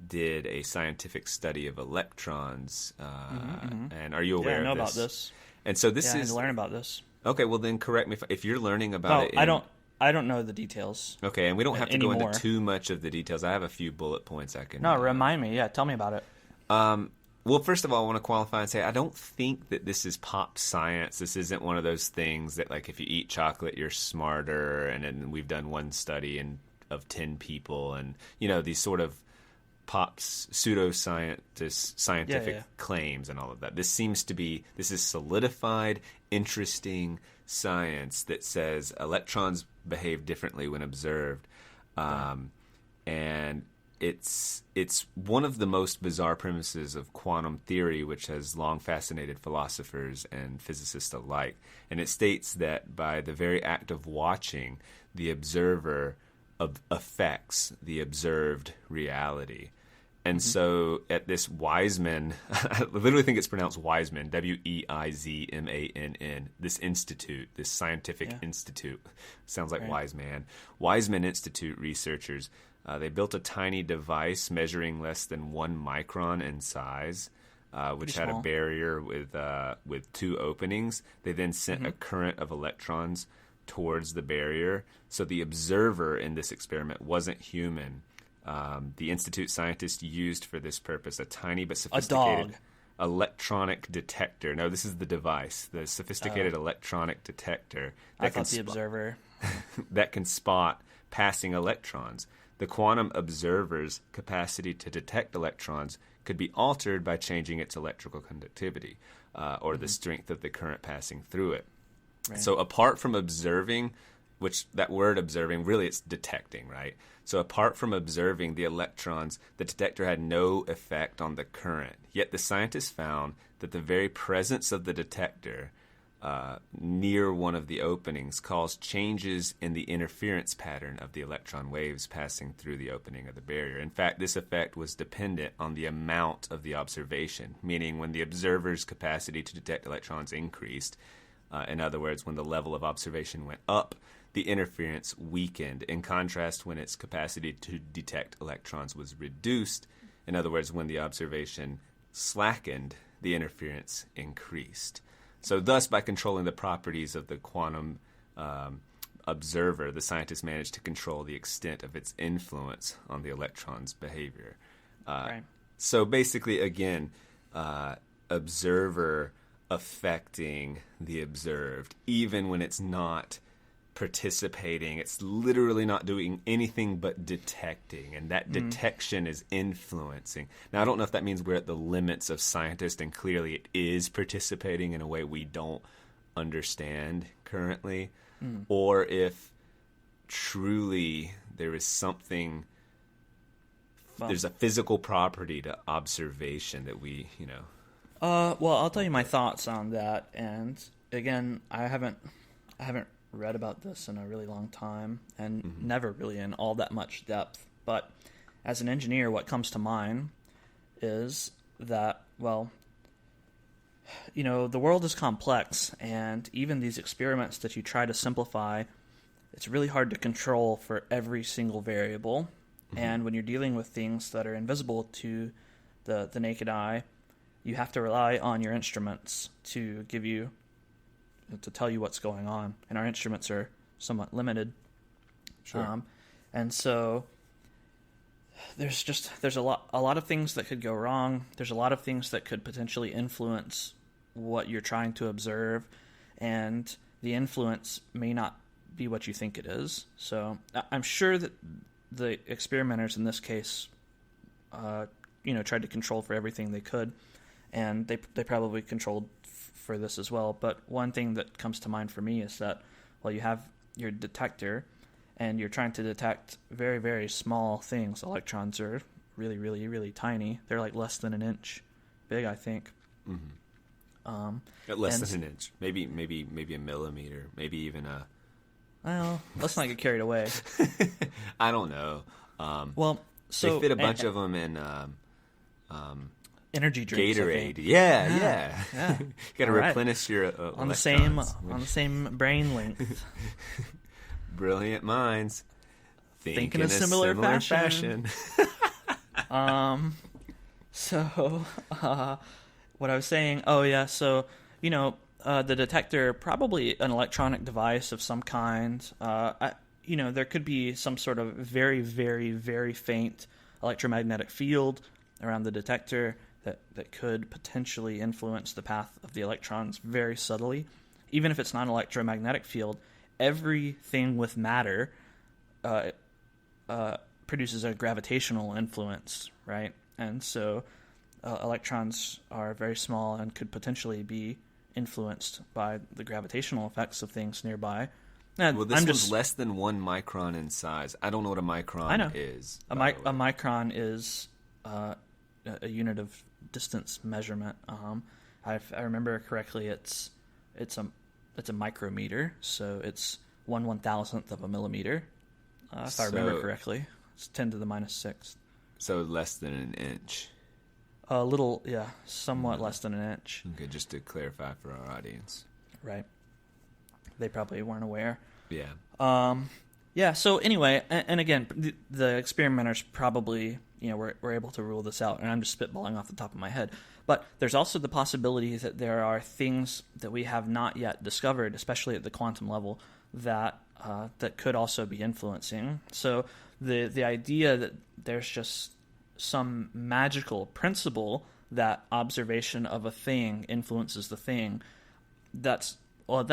did a scientific study of electrons. And are you aware of this? I know about this. And so this I had to learn about this. Okay, well then correct me if you're learning about it. I don't know the details. Okay, and we don't have to go into too much of the details. I have a few bullet points I can... No, remind me. Yeah, tell me about it. Well, first of all, I want to qualify and say I don't think that this is pop science. This isn't one of those things that, like, if you eat chocolate, you're smarter. And then we've done one study of 10 people, and these sort of pop pseudoscientific claims and all of that. This is solidified, interesting science that says electrons behave differently when observed, and it's one of the most bizarre premises of quantum theory, which has long fascinated philosophers and physicists alike. And it states that by the very act of watching, the observer affects the observed reality. And so at this Wiseman, I literally think it's pronounced Wiseman, Weizmann, this institute, this scientific institute, sounds like wise man. Wiseman Institute researchers, they built a tiny device measuring less than 1 micron in size, which had a barrier with 2 openings. They then sent a current of electrons towards the barrier. So the observer in this experiment wasn't human. The Institute scientists used for this purpose a tiny but sophisticated electronic detector. No, this is the device, the sophisticated electronic detector I thought the observer that can spot passing electrons. The quantum observer's capacity to detect electrons could be altered by changing its electrical conductivity or the strength of the current passing through it. Right. So apart from observing, which that word observing, really it's detecting, right? So apart from observing the electrons, the detector had no effect on the current. Yet the scientists found that the very presence of the detector near one of the openings caused changes in the interference pattern of the electron waves passing through the opening of the barrier. In fact, this effect was dependent on the amount of the observation, meaning when the observer's capacity to detect electrons increased, in other words, when the level of observation went up, the interference weakened. In contrast, when its capacity to detect electrons was reduced, in other words, when the observation slackened, the interference increased. So thus, by controlling the properties of the quantum observer, the scientists managed to control the extent of its influence on the electron's behavior. Right. So basically, again, observer affecting the observed, even when it's not participating. It's literally not doing anything but detecting, and that detection is influencing. Now, I don't know if that means we're at the limits of scientists, and clearly it is participating in a way we don't understand currently, or if truly there is something, there's a physical property to observation that we, well, I'll tell you my thoughts on that, and again, I haven't read about this in a really long time, and never really in all that much depth. But as an engineer, what comes to mind is that, well, the world is complex, and even these experiments that you try to simplify, it's really hard to control for every single variable. And when you're dealing with things that are invisible to the naked eye, you have to rely on your instruments to tell you what's going on, and our instruments are somewhat limited. Sure. And so there's a lot of things that could go wrong. There's a lot of things that could potentially influence what you're trying to observe, and the influence may not be what you think it is. So I'm sure that the experimenters in this case, tried to control for everything they could, and they probably controlled for this as well. But one thing that comes to mind for me is that, well, you have your detector and you're trying to detect very, very small things. Electrons are really, really, really tiny. They're like less than an inch big, I think. Less than an inch, maybe a millimeter, maybe even a. Well, let's not get carried away. I don't know. Well, so they fit a bunch of them in energy drinks. Gatorade. Yeah. You got to replenish your on the same brain length. Brilliant minds think in a similar fashion. So what I was saying. Oh yeah. So the detector, probably an electronic device of some kind. There could be some sort of very, very, very faint electromagnetic field around the detector that could potentially influence the path of the electrons very subtly. Even if it's not an electromagnetic field, everything with matter produces a gravitational influence, right? And so electrons are very small and could potentially be influenced by the gravitational effects of things nearby. Well, this was less than 1 micron in size. I don't know what a micron is. A micron is a unit of distance measurement. I remember correctly, it's a micrometer, so it's 1/1000th of a millimeter. If I remember correctly, it's 10 to the minus 6. So less than an inch. A little, somewhat less than an inch. Okay, just to clarify for our audience. Right. They probably weren't aware. Yeah. So anyway, and again, the experimenters probably, were able to rule this out, and I'm just spitballing off the top of my head. But there's also the possibility that there are things that we have not yet discovered, especially at the quantum level, that could also be influencing. So the idea that there's just some magical principle that observation of a thing influences the thing, that's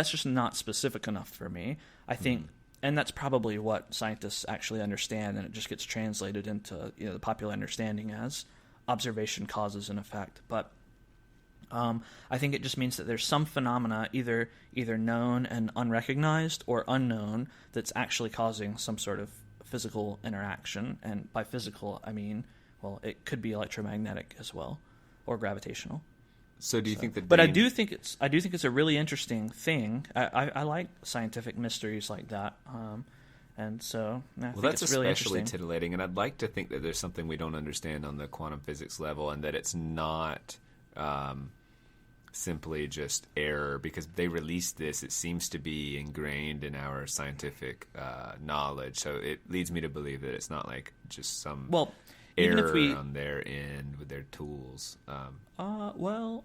just not specific enough for me. I think, and that's probably what scientists actually understand, and it just gets translated into the popular understanding as observation causes an effect. But I think it just means that there's some phenomena, either known and unrecognized or unknown, that's actually causing some sort of physical interaction. And by physical, I mean, well, it could be electromagnetic as well, or gravitational. So do you think that? But I do think it's a really interesting thing. I like scientific mysteries like that, and so I think that's it's really especially interesting. titillating. And I'd like to think that there's something we don't understand on the quantum physics level, and that it's not simply just error. Because they released this, it seems to be ingrained in our scientific knowledge. So it leads me to believe that it's not like just some error on their end with their tools. I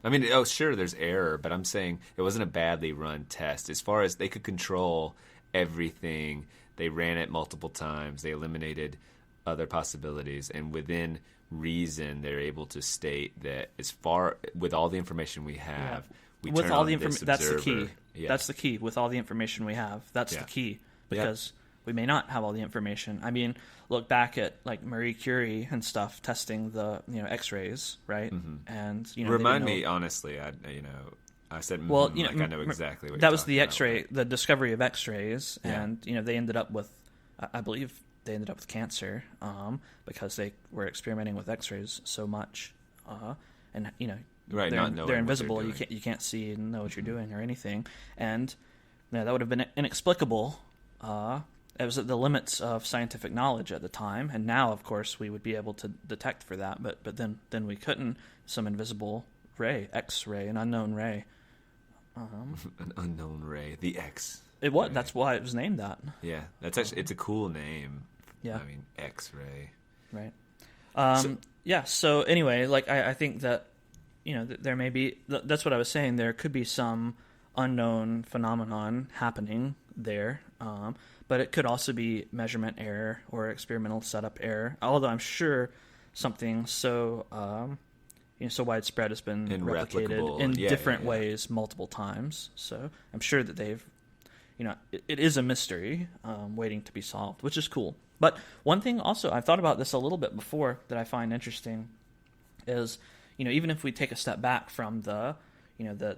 mean, sure, there's error, but I'm saying it wasn't a badly run test. As far as they could control everything, they ran it multiple times, they eliminated other possibilities, and within reason, they're able to state that with all the information we have, we with turn all on the this that's the observer. key. Yeah. That's the key. With all the information we have, that's the key, because we may not have all the information. I mean, look back at like Marie Curie and stuff testing the X-rays, right? And remind me honestly. I said I know exactly what that you're was the talking X-ray, about. the discovery of X-rays, Yeah. and they ended up with, I believe they ended up with cancer, because they were experimenting with X-rays so much, and Right, not knowing they're what invisible. they're doing. You can't see and know what you're doing or anything, and that would have been inexplicable. It was at the limits of scientific knowledge at the time, and now, of course, we would be able to detect for that. But then we couldn't. Some invisible ray, X-ray, an unknown ray. An unknown ray, the X. It was. That's why it was named that. Yeah, that's actually it's a cool name. Yeah, I mean X-ray. Right. So anyway, like I think that there may be. That's what I was saying. There could be some unknown phenomenon happening there. But it could also be measurement error or experimental setup error. Although I'm sure something so so widespread has been replicated in different ways multiple times. So I'm sure that they've, it is a mystery waiting to be solved, which is cool. But one thing also, I've thought about this a little bit before that I find interesting is, even if we take a step back from the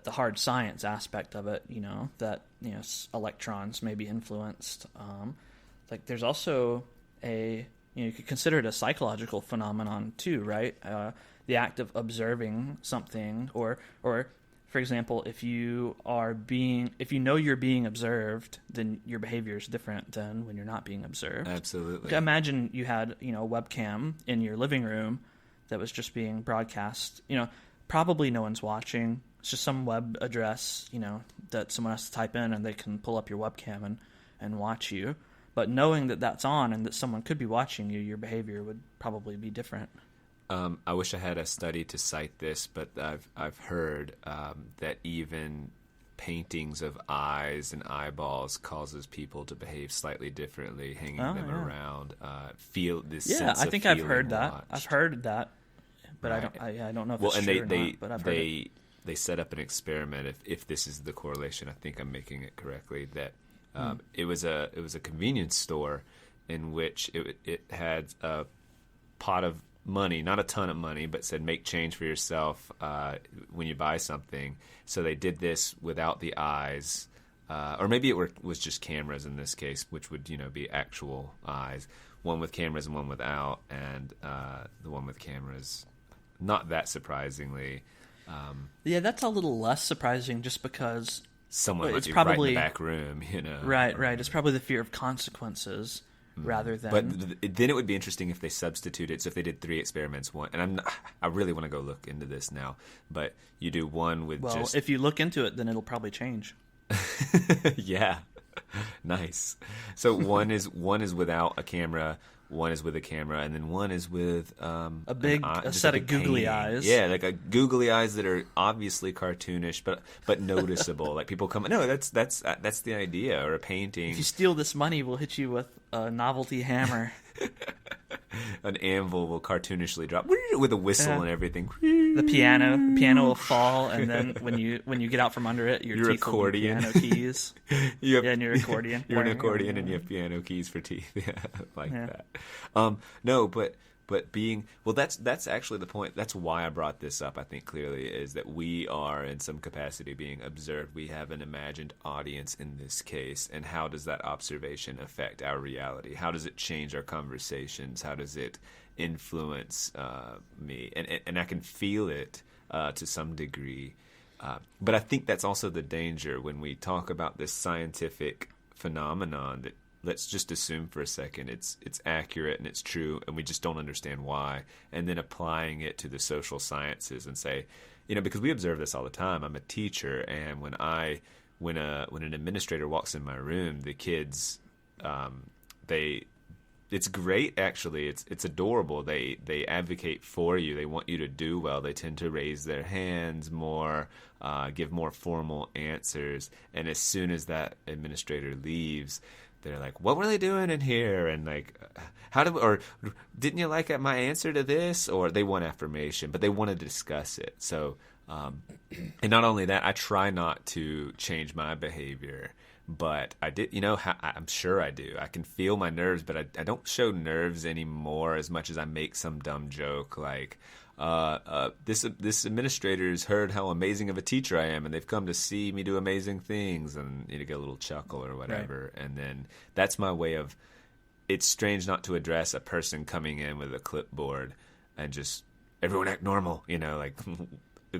hard science aspect of it, that electrons may be influenced. Like there's also you could consider it a psychological phenomenon too, right? The act of observing something, or for example, if you know you're being observed, then your behavior is different than when you're not being observed. Absolutely. Like, imagine you had a webcam in your living room that was just being broadcast. Probably no one's watching. It's just some web address, that someone has to type in, and they can pull up your webcam and watch you. But knowing that that's on and that someone could be watching you, your behavior would probably be different. I wish I had a study to cite this, but I've heard that even paintings of eyes and eyeballs causes people to behave slightly differently, hanging them around. Feel this sense I of think I've feeling heard that. watched. I've heard that, but Right. I don't know if Well, it's and true or not. But I've heard it. they set up an experiment. If this is the correlation, I think I'm making it correctly. That it was a convenience store in which it had a pot of money, not a ton of money, but said make change for yourself when you buy something. So they did this without the eyes, or maybe it was just cameras in this case, which would be actual eyes. One with cameras and one without, and the one with cameras, not that surprisingly. That's a little less surprising, just because Someone might it's be probably right in the back room, Right. It's probably the fear of consequences, rather than. But then it would be interesting if they substituted. So if they did 3 experiments, I really want to go look into this now. But you do one with just. If you look into it, then it'll probably change. Yeah, nice. So one is without a camera. One is with a camera, and then one is with a set of googly eyes. Yeah, like a googly eyes that are obviously cartoonish, but noticeable. Like people come, no, that's the idea, or a painting. If you steal this money, we'll hit you with a novelty hammer. An anvil will cartoonishly drop with a whistle and everything. The piano will fall, and then when you get out from under it, your teeth accordion. will be piano keys. And your accordion. You're an accordion, and you have piano keys for teeth. Yeah, that. No, but being that's actually the point. That's why I brought this up. I think clearly is that we are in some capacity being observed. We have an imagined audience in this case, and how does that observation affect our reality? How does it change our conversations? How does it influence me? And I can feel it to some degree. But I think that's also the danger when we talk about this scientific phenomenon that. Let's just assume for a second it's accurate and it's true, and we just don't understand why, and then applying it to the social sciences and say, because we observe this all the time. I'm a teacher, and when an administrator walks in my room, the kids, it's great actually. It's adorable. They advocate for you. They want you to do well. They tend to raise their hands more, give more formal answers, and as soon as that administrator leaves, they're like, what were they doing in here? And like, or didn't you like my answer to this? Or they want affirmation, but they want to discuss it. So, and not only that, I try not to change my behavior, but I did, I'm sure I do. I can feel my nerves, but I don't show nerves anymore as much as I make some dumb joke like, this administrator's heard how amazing of a teacher I am, and they've come to see me do amazing things, and you get a little chuckle or whatever. Right. And then that's my way of. It's strange not to address a person coming in with a clipboard and just everyone act normal. Like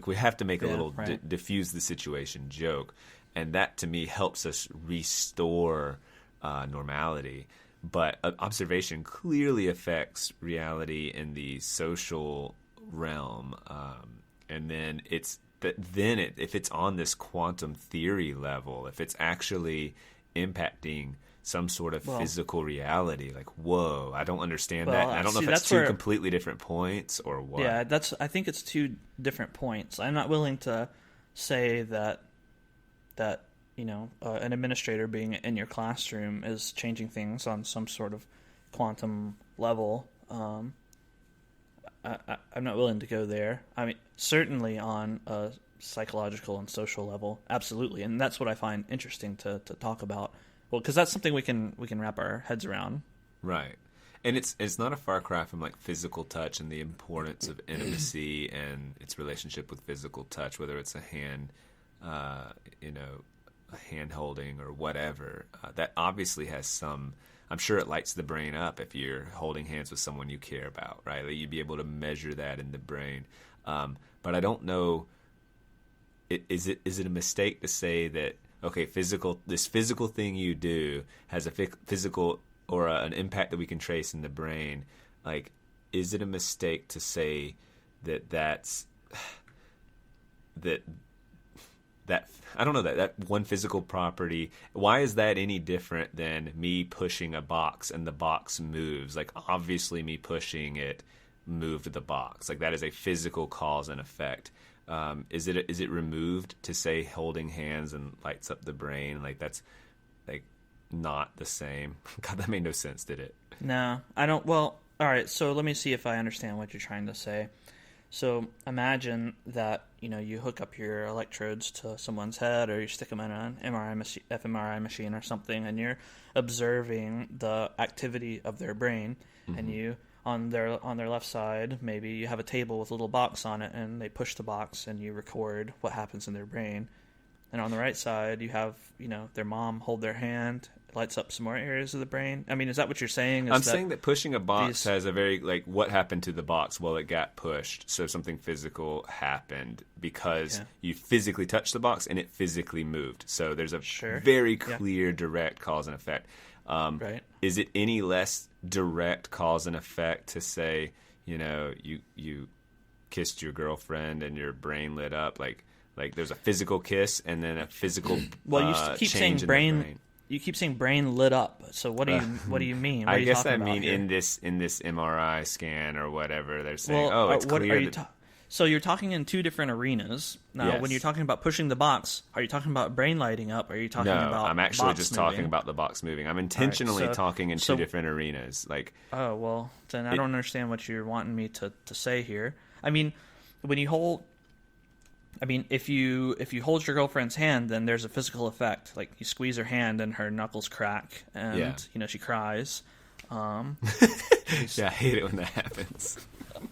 we have to make a little diffuse the situation joke, and that to me helps us restore normality. But observation clearly affects reality in the social realm, and then if it's on this quantum theory level, if it's actually impacting some sort of physical reality, like whoa, I don't understand that. And I don't know if that's two completely different points or what. Yeah, I think it's 2 different points. I'm not willing to say that an administrator being in your classroom is changing things on some sort of quantum level. I'm not willing to go there. I mean, certainly on a psychological and social level, absolutely, and that's what I find interesting to talk about. Well, because that's something we can wrap our heads around. Right, and it's not a far cry from like physical touch and the importance of intimacy and its relationship with physical touch, whether it's a hand, a hand holding or whatever. That obviously has some. I'm sure it lights the brain up if you're holding hands with someone you care about, right? Like you'd be able to measure that in the brain. But I don't know. Is it a mistake to say that okay, this physical thing you do has a physical or an impact that we can trace in the brain? Like, is it a mistake to say that I don't know, that one physical property, why is that any different than me pushing a box and the box moves? Like, obviously me pushing it moved the box. Like, that is a physical cause and effect. Is it removed to say holding hands and lights up the brain? Like, that's like not the same. God, that made no sense, did it? No, I don't. Well, all right, so let me see if I understand what you're trying to say. So imagine that, you hook up your electrodes to someone's head, or you stick them in an fMRI machine or something, and you're observing the activity of their brain, and you on their left side, maybe you have a table with a little box on it, and they push the box and you record what happens in their brain. And on the right side, you have, their mom hold their hand, lights up some more areas of the brain. I mean, is that what you're saying? I'm saying that pushing a box has a very, what happened to the box? Well, it got pushed. So something physical happened because you physically touched the box and it physically moved. So there's a very clear, direct cause and effect. Right. Is it any less direct cause and effect to say, you kissed your girlfriend and your brain lit up, like there's a physical kiss and then a physical well, you keep saying change in brain. the brain? You keep saying brain lit up. So what do you mean? What I are you guess talking I about mean here? in this MRI scan or whatever, they're saying, it's what clear are you that so you're talking in two different arenas. Now, when Yes. you're talking about pushing the box, are you talking about brain lighting up? Or are you talking no, about I'm actually box just moving? talking about the box moving. I'm intentionally so- talking in so- two different arenas. Like, Oh, well, then I don't understand what you're wanting me to say here. I mean, when you hold... I mean, if you hold your girlfriend's hand, then there's a physical effect. Like, you squeeze her hand and her knuckles crack, and, Yeah. she cries. yeah, I hate it when that happens.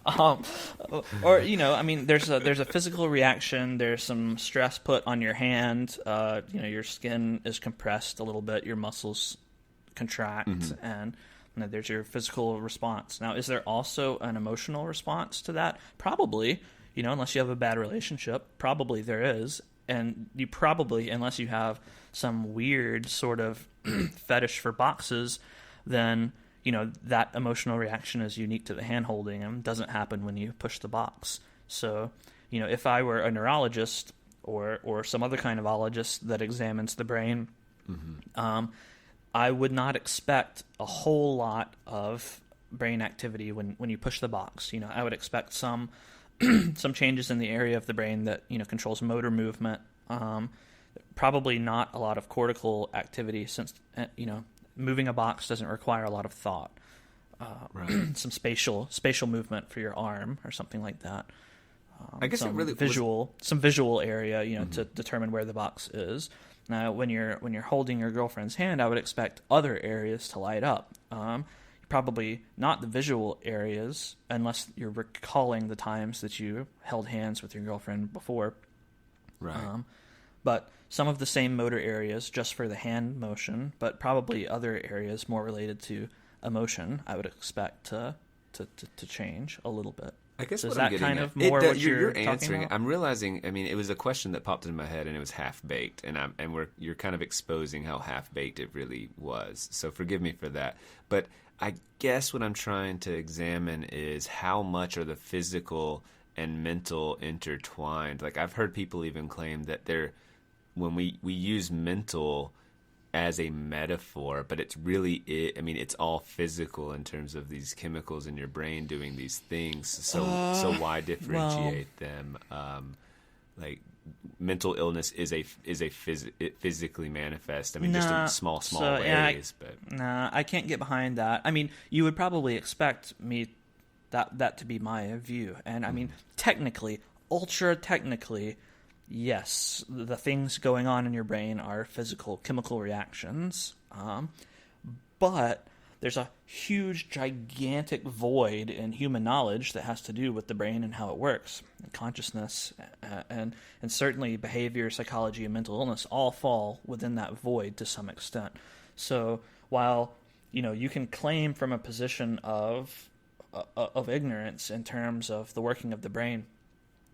Or I mean, there's a physical reaction. There's some stress put on your hand. Your skin is compressed a little bit. Your muscles contract, and there's your physical response. Now, is there also an emotional response to that? Probably. Unless you have a bad relationship, probably there is. And you probably, unless you have some weird sort of fetish for boxes, then that emotional reaction is unique to the hand holding and doesn't happen when you push the box. So, if I were a neurologist or some other kind of ologist that examines the brain, I would not expect a whole lot of brain activity when you push the box. I would expect some changes in the area of the brain that controls motor movement. Probably not a lot of cortical activity, since moving a box doesn't require a lot of thought. Right. Some spatial movement for your arm or something like that. I guess it really some visual area, to determine where the box is. Now, when you're holding your girlfriend's hand, I would expect other areas to light up. Probably not the visual areas, unless you're recalling the times that you held hands with your girlfriend before. Right. But some of the same motor areas just for the hand motion, but probably other areas more related to emotion, I would expect to change a little bit. I guess so what is I'm that getting kind at, of more what you're talking answering. about? I'm realizing. I mean, it was a question that popped into my head, and it was half baked, and you're kind of exposing how half baked it really was. So forgive me for that. But I guess what I'm trying to examine is how much are the physical and mental intertwined. Like, I've heard people even claim that when we use mental as a metaphor, but it's really it's all physical in terms of these chemicals in your brain doing these things. So why differentiate them? Like, mental illness is it physically manifest. I mean, just in small ways. I can't get behind that. I mean, you would probably expect me that to be my view, and I mean, technically, ultra technically, yes, the things going on in your brain are physical chemical reactions, but there's a huge, gigantic void in human knowledge that has to do with the brain and how it works. And consciousness and certainly behavior, psychology, and mental illness all fall within that void to some extent. So while you can claim from a position of ignorance in terms of the working of the brain,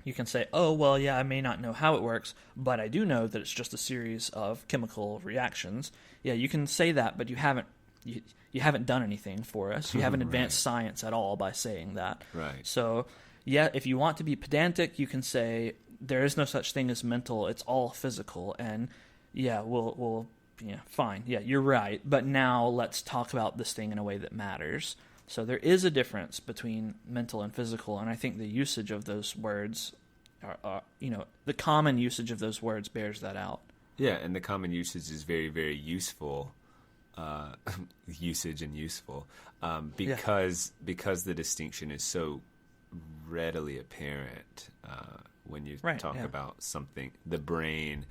you can say, oh, well, yeah, I may not know how it works, but I do know that it's just a series of chemical reactions. Yeah, you can say that, but you haven't done anything for us. You haven't advanced science at all by saying that. Right. So, yeah, if you want to be pedantic, you can say there is no such thing as mental. It's all physical. And, yeah, we'll fine. Yeah, you're right. But now let's talk about this thing in a way that matters. So there is a difference between mental and physical, and I think the usage of those words, the common usage of those words bears that out. Yeah, and the common usage is very, very useful. Usage and useful, because the distinction is so readily apparent when you talk about something, the brain,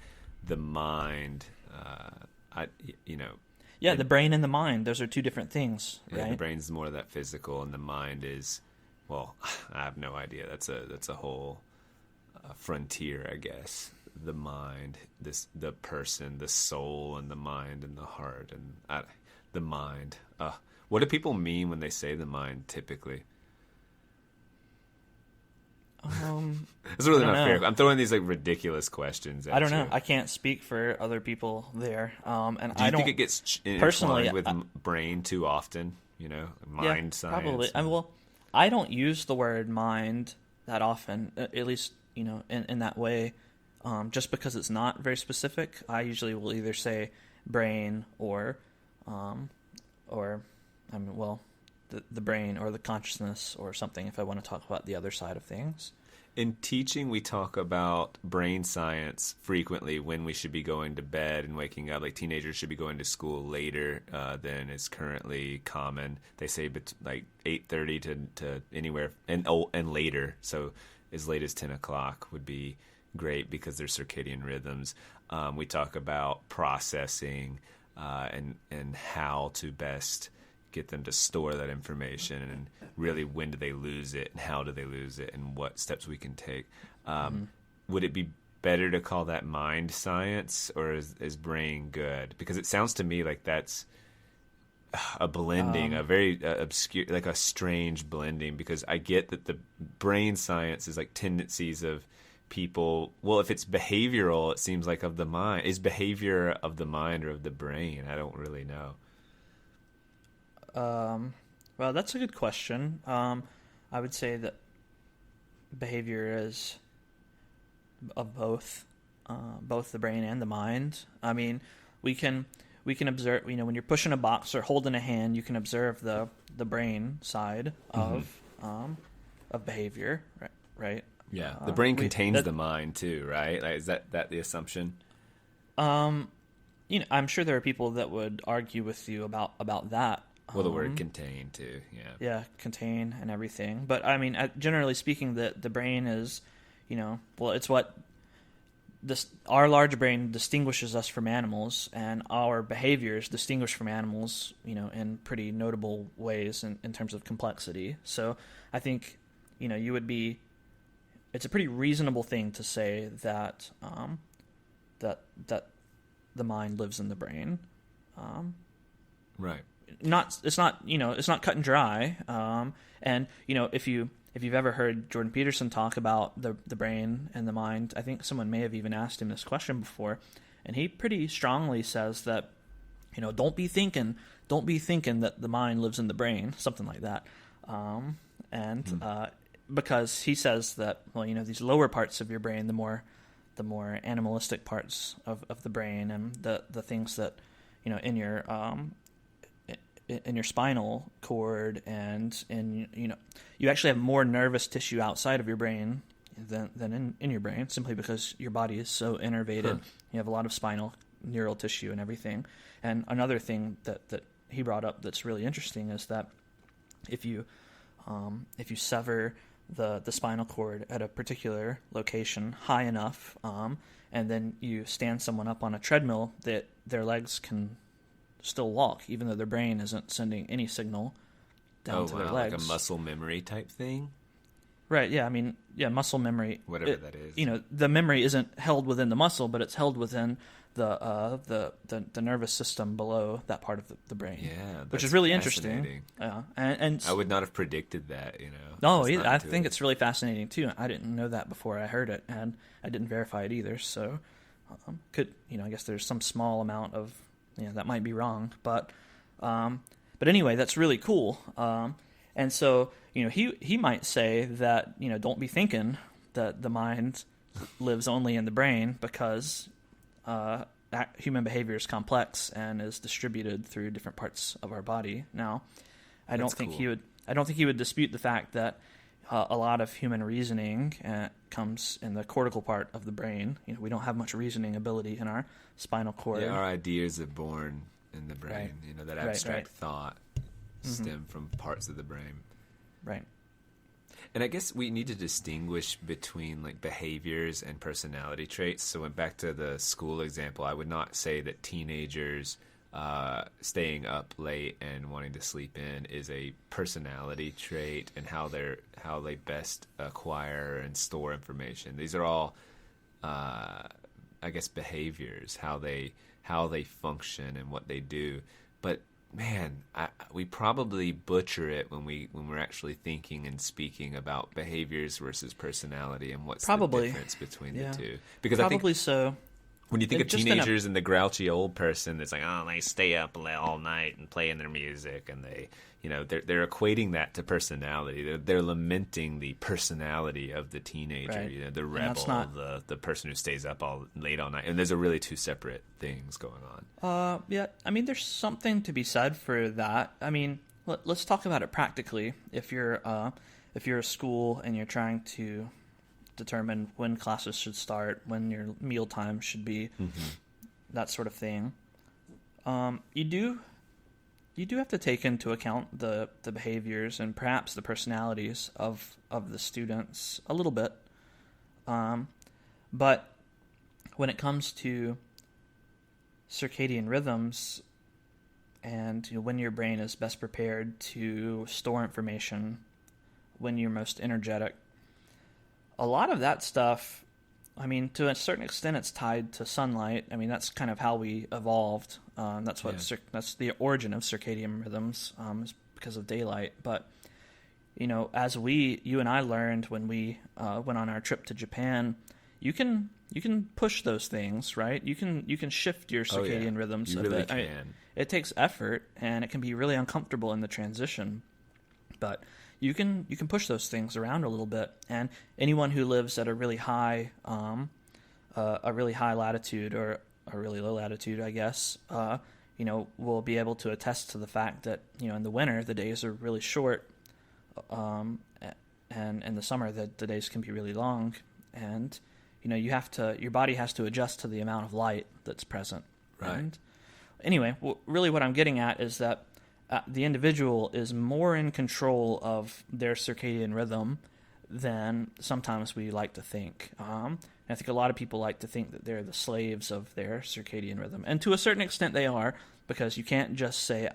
the mind. The brain and the mind; those are two different things, right? Yeah, the brain's more of that physical, and the mind is, well, I have no idea. That's a whole frontier, I guess. The mind, the person, the soul, and the mind, and the heart, and the mind. What do people mean when they say the mind, typically? It's really I don't not fair. know. I'm throwing these like ridiculous questions at I don't you. know. I can't speak for other people there. And Do you I don't think it gets personally intertwined with brain too often? You know, mind science. Probably. Well, I don't use the word mind that often, at least in that way, just because it's not very specific. I usually will either say brain or the brain or the consciousness or something if I want to talk about the other side of things. In teaching, we talk about brain science frequently when we should be going to bed and waking up. Like teenagers should be going to school later than is currently common. They say like 8:30 to anywhere and later. So as late as 10 o'clock would be great because there's circadian rhythms. We talk about processing and how to best get them to store that information, and really when do they lose it and how do they lose it and what steps we can take. Would it be better to call that mind science, or is brain good? Because it sounds to me like that's a blending, a very obscure, like a strange blending, because I get that the brain science is like tendencies of people. Well, if it's behavioral, it seems like of the mind. Is behavior of the mind or of the brain? I don't really know. Well, that's a good question. I would say that behavior is of both the brain and the mind. I mean, we can observe. When you're pushing a box or holding a hand, you can observe the brain side of behavior, right? Yeah, the brain contains the mind too, right? Like, is that the assumption? I'm sure there are people that would argue with you about that. Well, the word contain too, yeah. Yeah, contain and everything. But I mean, generally speaking, the brain is, it's what our large brain distinguishes us from animals, and our behaviors distinguish from animals, in pretty notable ways in terms of complexity. So I think, you would be. It's a pretty reasonable thing to say that that the mind lives in the brain. Right. It's not cut and dry. And if you've ever heard Jordan Peterson talk about the brain and the mind, I think someone may have even asked him this question before, and he pretty strongly says that, don't be thinking that the mind lives in the brain, something like that. Because he says that, these lower parts of your brain, the more animalistic parts of the brain, and the things that, in your spinal cord, and you actually have more nervous tissue outside of your brain than in your brain, simply because your body is so innervated. You have a lot of spinal neural tissue and everything. And another thing that he brought up that's really interesting is that if you sever the spinal cord at a particular location high enough, and then you stand someone up on a treadmill, that their legs can still walk, even though their brain isn't sending any signal down to their legs. Like a muscle memory type thing? Right, yeah. I mean, yeah, muscle memory. Whatever that is. The memory isn't held within the muscle, but it's held within the nervous system below that part of the brain. Yeah, which is really interesting. Yeah, and I would not have predicted that. No, I think it's really fascinating too. I didn't know that before I heard it, and I didn't verify it either. So, I guess there's some small amount of that might be wrong, but anyway, that's really cool. And so he might say that don't be thinking that the mind lives only in the brain, because human behavior is complex and is distributed through different parts of our body. Now, I don't think he would dispute the fact that a lot of human reasoning comes in the cortical part of the brain. We don't have much reasoning ability in our spinal cord. Yeah, our ideas are born in the brain. Right. That abstract thought stem from parts of the brain. Right. And I guess we need to distinguish between like behaviors and personality traits. So went back to the school example. I would not say that teenagers staying up late and wanting to sleep in is a personality trait, and how they best acquire and store information. These are all, I guess, behaviors, how they function and what they do. But man, we probably butcher it when we're actually thinking and speaking about behaviors versus personality and what's the difference between the two. Because I think so. When you think of teenagers and the grouchy old person that's like, oh, they stay up all night and playing their music, and they're equating that to personality. They're lamenting the personality of the teenager, right. The rebel, the person who stays up late all night. And there's really two separate things going on. Yeah, I mean, there's something to be said for that. I mean, let's talk about it practically. If you're a school and you're trying to determine when classes should start, when your meal time should be, that sort of thing. You do have to take into account the behaviors and perhaps the personalities of the students a little bit. But when it comes to circadian rhythms and when your brain is best prepared to store information, when you're most energetic, a lot of that stuff, I mean, to a certain extent, it's tied to sunlight. I mean, that's kind of how we evolved. That's the origin of circadian rhythms, is because of daylight. But as you and I learned when we went on our trip to Japan, you can push those things, right? You can shift your circadian rhythms you a really bit. Can. I mean, it takes effort, and it can be really uncomfortable in the transition, but you can push those things around a little bit. And anyone who lives at a really high latitude or a really low latitude, I guess, will be able to attest to the fact that in the winter the days are really short, and in the summer the days can be really long, and your body has to adjust to the amount of light that's present. Right. And anyway, really what I'm getting at is that the individual is more in control of their circadian rhythm than sometimes we like to think. And I think a lot of people like to think that they're the slaves of their circadian rhythm. And to a certain extent they are, because you can't just say,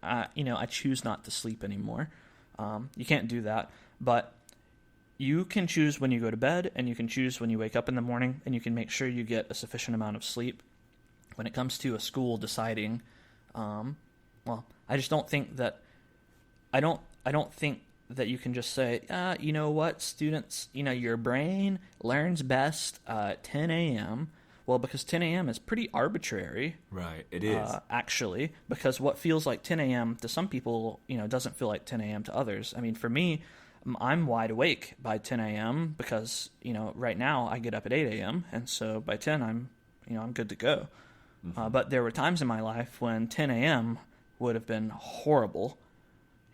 I choose not to sleep anymore. You can't do that. But you can choose when you go to bed, and you can choose when you wake up in the morning, and you can make sure you get a sufficient amount of sleep. When it comes to a school deciding, I just don't think that I don't think that you can just say, you know what, students, your brain learns best at 10 a.m. Well, because 10 a.m. is pretty arbitrary. Right, it is. Actually, because what feels like 10 a.m. to some people, doesn't feel like 10 a.m. to others. I mean, for me, I'm wide awake by 10 a.m. because, right now I get up at 8 a.m. And so by 10 I'm good to go. Mm-hmm. But there were times in my life when 10 a.m. would have been horrible.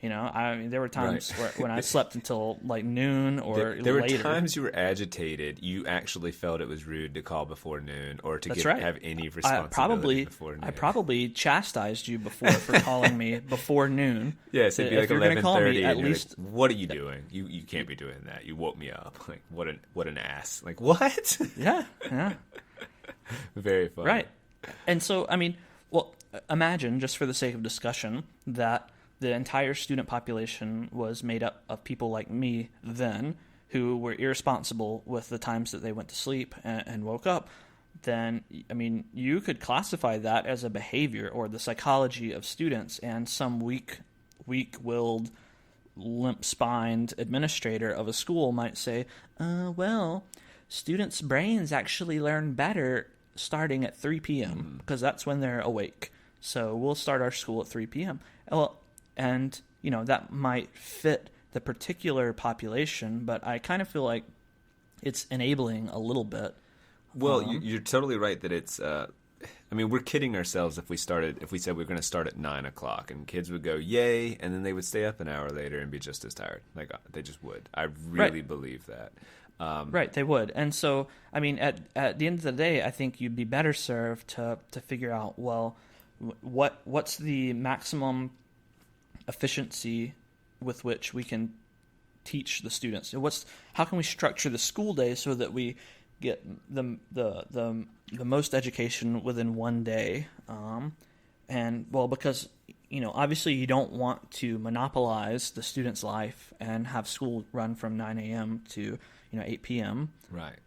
There were times when I slept until like noon or later. There were times you were agitated. You actually felt it was rude to call before noon or to have any responsibility before noon. I probably chastised you before for calling me before noon. Yes, it'd be like 11:30. At least, like, what are you doing? You can't be doing that. You woke me up. Like what an ass. Like what? Yeah. Very funny. Right. And so, I mean, well, imagine, just for the sake of discussion, that the entire student population was made up of people like me then, who were irresponsible with the times that they went to sleep and woke up. Then, I mean, you could classify that as a behavior or the psychology of students, and some weak-willed, limp-spined administrator of a school might say, well, students' brains actually learn better starting at 3 p.m. because that's when they're awake. So we'll start our school at 3 p.m. Well, and, that might fit the particular population, but I kind of feel like it's enabling a little bit. Well, you're totally right that it's, we're kidding ourselves if we said we're going to start at 9 o'clock and kids would go, yay, and then they would stay up an hour later and be just as tired. Like, they just would. I really believe that. Right, they would. And so, I mean, at the end of the day, I think you'd be better served to figure out, well, what's the maximum efficiency with which we can teach the students? How can we structure the school day so that we get the most education within one day? And well, because obviously you don't want to monopolize the student's life and have school run from 9 a.m. to 8 p.m. Right.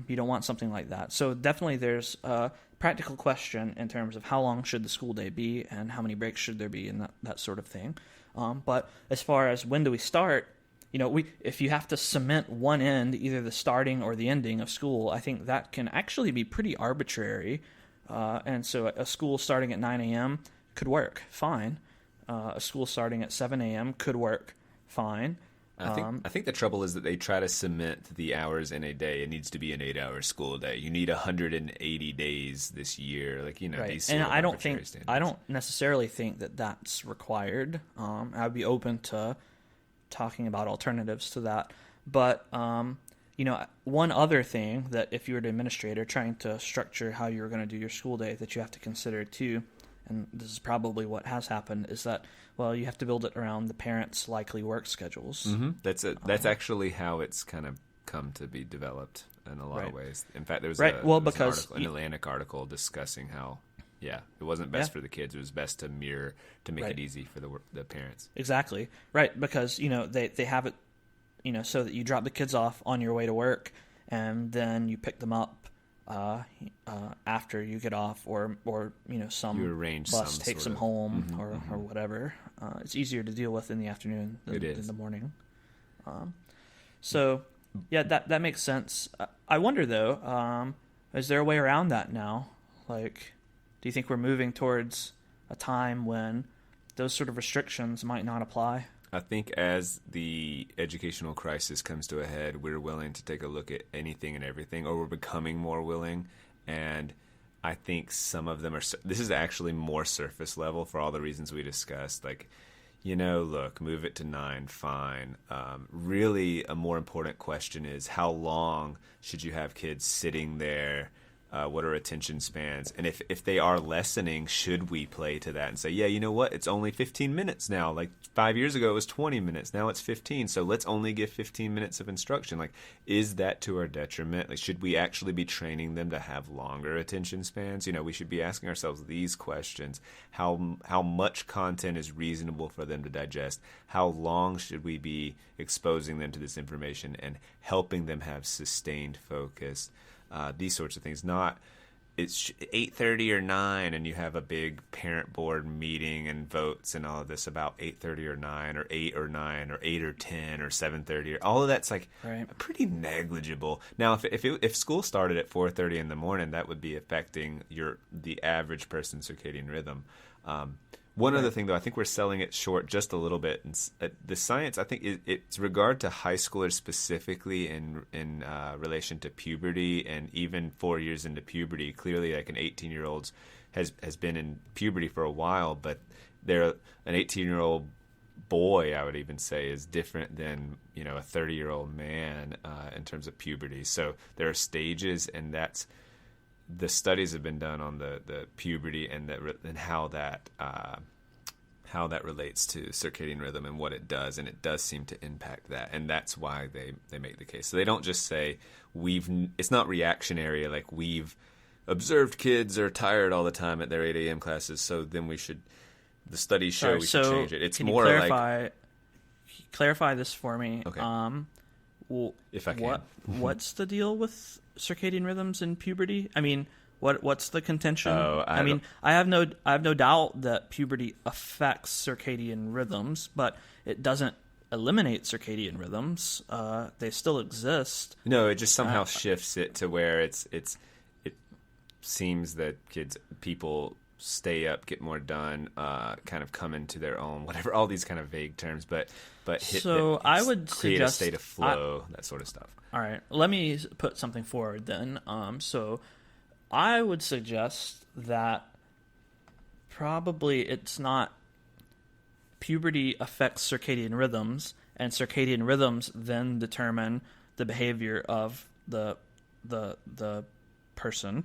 You don't want something like that. So definitely there's practical question in terms of how long should the school day be and how many breaks should there be and that sort of thing. But as far as when do we start, if you have to cement one end, either the starting or the ending of school, I think that can actually be pretty arbitrary. And so a school starting at 9 a.m. could work fine. A school starting at 7 a.m. could work fine. I think the trouble is that they try to cement the hours in a day. It needs to be an 8-hour school day. You need 180 days this year. Like, Right. these And sort of arbitrary standards. I don't necessarily think that that's required. I'd be open to talking about alternatives to that. But, one other thing that if you were an administrator trying to structure how you're going to do your school day that you have to consider too, and this is probably what has happened, is that, well, you have to build it around the parents' likely work schedules. Mm-hmm. That's actually how it's kind of come to be developed in a lot of ways. In fact, there was an Atlantic article discussing how, it wasn't best for the kids. It was best to make it easy for the parents. Exactly. Right, because, they have it, so that you drop the kids off on your way to work, and then you pick them up after you get off, or some bus takes them home, or whatever. It's easier to deal with in the afternoon than in the morning. So, that makes sense. I wonder, though, is there a way around that now? Like, do you think we're moving towards a time when those sort of restrictions might not apply? I think as the educational crisis comes to a head, we're willing to take a look at anything and everything, or we're becoming more willing. And I think some of them are – this is actually more surface level for all the reasons we discussed. Like, look, move it to 9, fine. Really a more important question is how long should you have kids sitting there? What are attention spans? And if they are lessening, should we play to that and say, you know what? It's only 15 minutes now. Like 5 years ago, it was 20 minutes. Now it's 15. So let's only give 15 minutes of instruction. Like, is that to our detriment? Like, should we actually be training them to have longer attention spans? We should be asking ourselves these questions. How much content is reasonable for them to digest? How long should we be exposing them to this information and helping them have sustained focus? These sorts of things. Not it's 8:30 or 9 and you have a big parent board meeting and votes and all of this about 8:30 or 9 or 8 or 9 or 8 or 10 or 7:30 or all of that's like pretty negligible. Now if school started at 4:30 in the morning, that would be affecting the average person's circadian rhythm. One other thing, though, I think we're selling it short just a little bit. And the science, I think, it's regard to high schoolers specifically in relation to puberty and even 4 years into puberty. Clearly, like an 18-year-old has been in puberty for a while, but an 18-year-old boy, I would even say, is different than a 30-year-old man in terms of puberty. So there are stages, and that's. The studies have been done on the puberty and how that relates to circadian rhythm and what it does, and it does seem to impact that, and that's why they make the case. So they don't just say it's not reactionary, like we've observed kids are tired all the time at their 8 a.m. classes, so then the studies show should change it. It's more like clarify this for me. Okay. Well, if I can. What's the deal with circadian rhythms in puberty? I mean, what's the contention? I have no doubt that puberty affects circadian rhythms, but it doesn't eliminate circadian rhythms. They still exist. No, it just somehow shifts it to where it seems that people stay up, get more done, kind of come into their own, whatever, all these kind of vague terms, but I would create suggest, a state of flow, that sort of stuff. All right, let me put something forward then. So I would suggest that probably it's not puberty affects circadian rhythms, and circadian rhythms then determine the behavior of the person.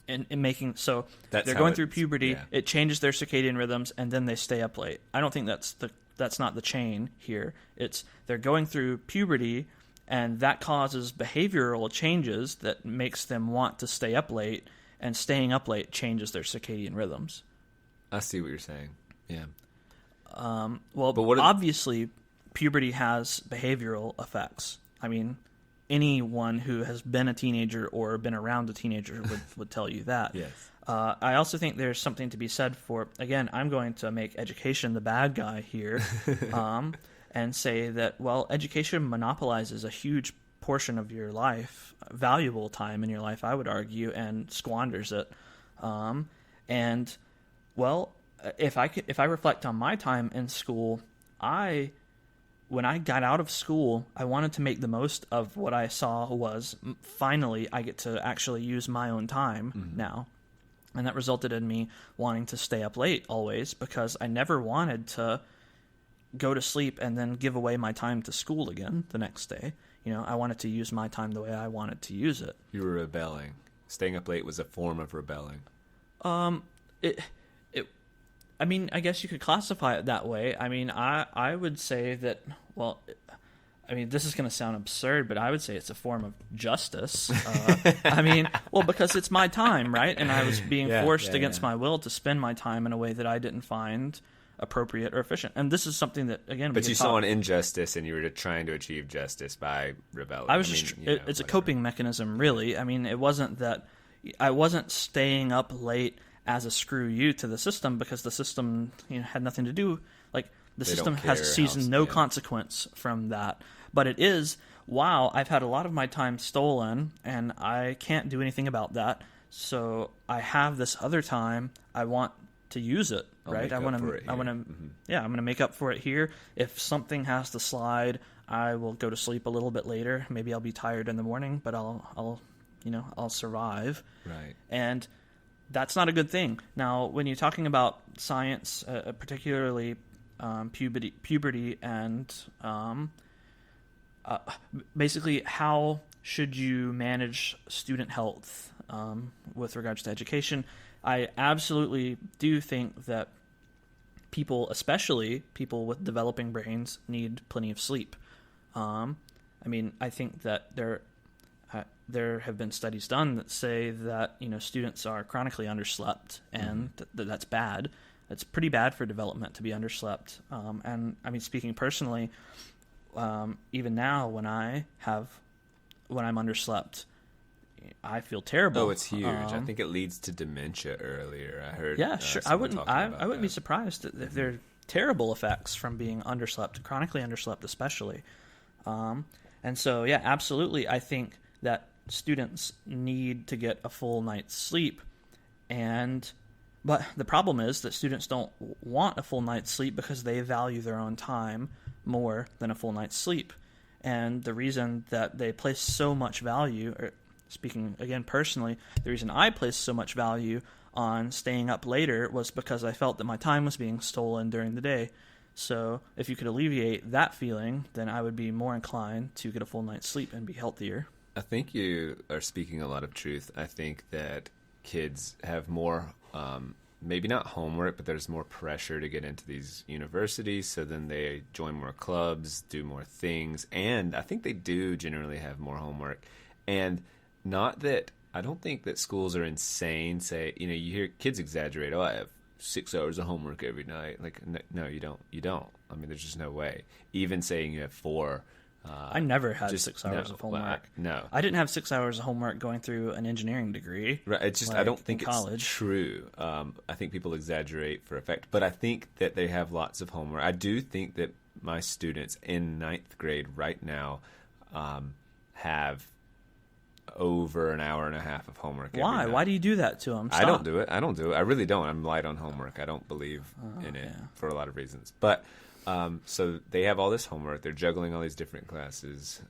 In making so they're going through puberty, it changes their circadian rhythms, and then they stay up late. I don't think that's not the chain here. It's they're going through puberty, and that causes behavioral changes that makes them want to stay up late, and staying up late changes their circadian rhythms. I see what you're saying. Yeah. Obviously, puberty has behavioral effects. I mean, anyone who has been a teenager or been around a teenager would tell you that. Yes. I also think there's something to be said for, again, I'm going to make education the bad guy here, and say that, well, education monopolizes a huge portion of your life, valuable time in your life, I would argue, and squanders it. And, well, if I reflect on my time in school, when I got out of school, I wanted to make the most of what I saw was, finally, I get to actually use my own time now. And that resulted in me wanting to stay up late always, because I never wanted to go to sleep and then give away my time to school again the next day. I wanted to use my time the way I wanted to use it. You were rebelling. Staying up late was a form of rebelling. I guess you could classify it that way. I would say that, well, this is going to sound absurd, but I would say it's a form of justice. Because it's my time, right? And I was being forced against my will to spend my time in a way that I didn't find appropriate or efficient. And this is something that, again, but you saw an injustice and you were trying to achieve justice by rebelling. It's a coping mechanism, really. It wasn't that I wasn't staying up late as a screw you to the system, because the system had nothing to do. The system sees no consequence from that. But it is, wow, I've had a lot of my time stolen, and I can't do anything about that. So I have this other time. I want to use it, right? I'm going to make up for it here. If something has to slide, I will go to sleep a little bit later. Maybe I'll be tired in the morning, but I'll survive. Right. And that's not a good thing. Now, when you're talking about science, particularly puberty and basically how should you manage student health with regards to education, I absolutely do think that people, especially people with developing brains, need plenty of sleep. I think that there have been studies done that say that students are chronically underslept, and that's bad. It's pretty bad for development to be underslept. Speaking personally, even now when I'm underslept, I feel terrible. Oh, it's huge. I think it leads to dementia earlier. I heard. Yeah, sure. I wouldn't be surprised if there are terrible effects from being underslept, chronically underslept especially. And so, yeah, absolutely. I think that students need to get a full night's sleep, but the problem is that students don't want a full night's sleep because they value their own time more than a full night's sleep. And the reason that they place so much value, or speaking again personally, the reason I placed so much value on staying up later was because I felt that my time was being stolen during the day. So if you could alleviate that feeling, then I would be more inclined to get a full night's sleep and be healthier. I think you are speaking a lot of truth. I think that kids have more, maybe not homework, but there's more pressure to get into these universities, so then they join more clubs, do more things, and I think they do generally have more homework. And not that, I don't think that schools are insane. Say, you hear kids exaggerate, I have 6 hours of homework every night. No, you don't. There's just no way. Even saying you have 4. I never had 6 hours of homework. No. I didn't have 6 hours of homework going through an engineering degree. Right. It's just, I don't think it's true. I think people exaggerate for effect, but I think that they have lots of homework. I do think that my students in 9th grade right now have over an hour and a half of homework. Why? Why do you do that to them? Stop. I don't do it. I really don't. I'm light on homework. I don't believe in it for a lot of reasons. But so they have all this homework. They're juggling all these different classes,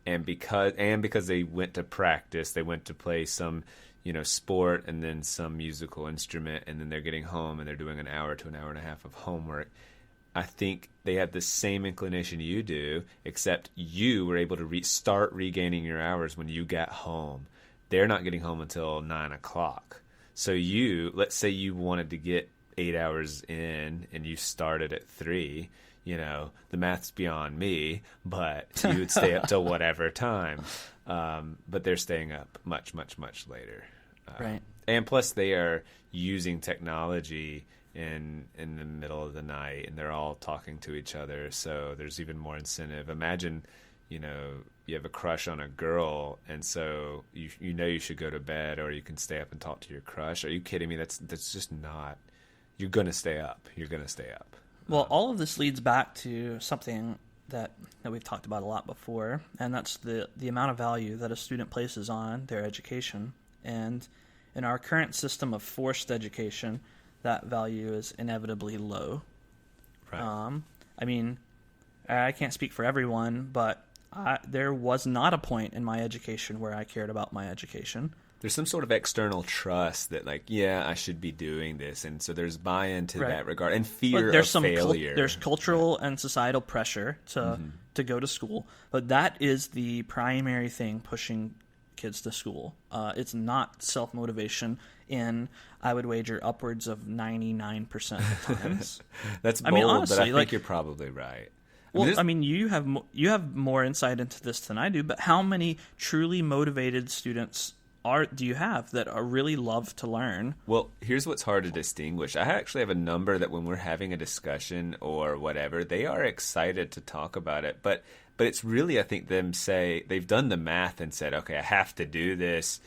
and because they went to practice, they went to play some, sport and then some musical instrument, and then they're getting home and they're doing an hour to an hour and a half of homework. I think they have the same inclination you do, except you were able to start regaining your hours when you got home. They're not getting home until 9 o'clock. So let's say you wanted to get 8 hours in and you started at 3, the math's beyond me, but you would stay up till whatever time. But they're staying up much, much, much later. Right. And plus they are using technology in the middle of the night, and they're all talking to each other, so there's even more incentive. Imagine, you have a crush on a girl, and so you know you should go to bed, or you can stay up and talk to your crush. Are you kidding me? That's just not. You're gonna stay up. You're gonna stay up. Well, all of this leads back to something that we've talked about a lot before, and that's the amount of value that a student places on their education. And in our current system of forced education, that value is inevitably low. Right. I mean, I can't speak for everyone, but there was not a point in my education where I cared about my education. There's some sort of external trust that, like, yeah, I should be doing this, and so there's buy-in to that regard, and fear of failure. There's cultural and societal pressure to go to school, but that is the primary thing pushing kids to school. It's not self-motivation in, I would wager, upwards of 99% of the times. That's bold, honestly, but I think you're probably right. Well, I mean, you have more insight into this than I do, but how many truly motivated students do you have that are really love to learn? Well, here's what's hard to distinguish. I actually have a number that when we're having a discussion or whatever, they are excited to talk about it. But it's really, I think, them say they've done the math and said, okay, I have to do this.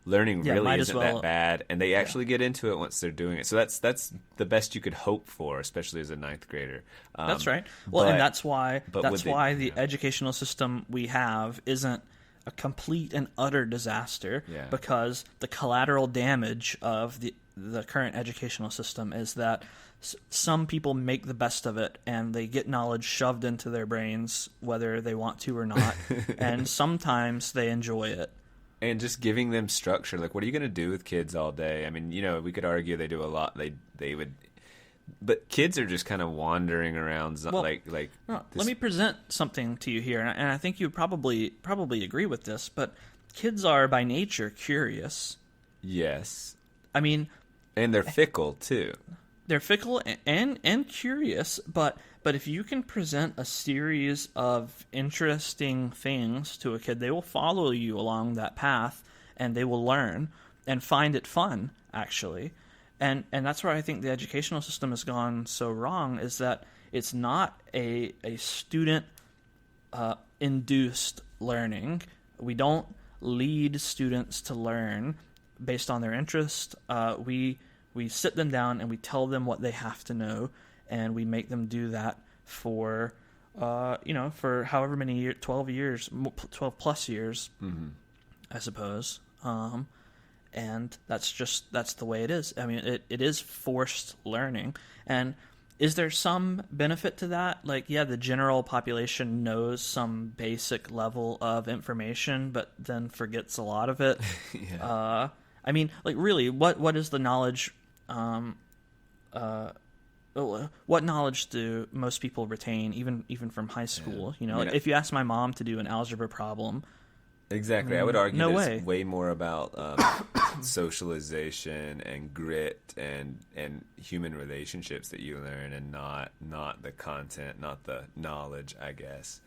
Learning really isn't that bad, and they actually get into it once they're doing it. So that's the best you could hope for, especially as a ninth grader. That's right. Well, and that's why the educational system we have isn't a complete and utter disaster, because the collateral damage of the current educational system is that some people make the best of it and they get knowledge shoved into their brains whether they want to or not, and sometimes they enjoy it. And just giving them structure, like, what are you going to do with kids all day? I mean, we could argue they do a lot. They would, but kids are just kind of wandering around, let me present something to you here, and I think you probably agree with this. But kids are by nature curious. Yes. I mean, and they're fickle too. They're fickle and curious, but if you can present a series of interesting things to a kid, they will follow you along that path, and they will learn and find it fun, actually. And that's where I think the educational system has gone so wrong, is that it's not a student induced learning. We don't lead students to learn based on their interest. We sit them down and we tell them what they have to know, and we make them do that for however many years, 12 plus years, I suppose. And that's the way it is. I mean, it is forced learning. And is there some benefit to that? Like, yeah, the general population knows some basic level of information, but then forgets a lot of it. Yeah. I mean, like, really, what is the knowledge? What knowledge do most people retain, even from high school? Yeah. If you ask my mom to do an algebra problem, exactly, I would argue no that way. It's way more about socialization and grit and human relationships that you learn, and not the content, not the knowledge, I guess.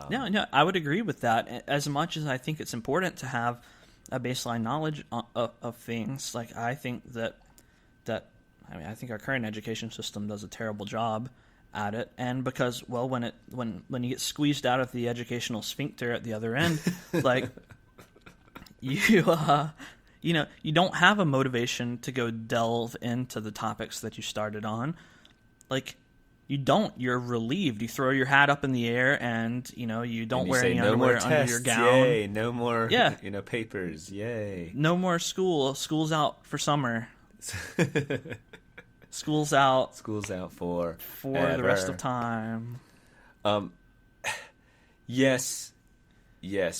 No, I would agree with that. As much as I think it's important to have a baseline knowledge of things, like I think I think our current education system does a terrible job at it, and because, well, when you get squeezed out of the educational sphincter at the other end, like you don't have a motivation to go delve into the topics that you started on. Like, you're relieved. You throw your hat up in the air, and you don't wear any underwear under your gown. Yay, no more papers, yay. No more school. School's out for summer. School's out for the rest of time. Yes,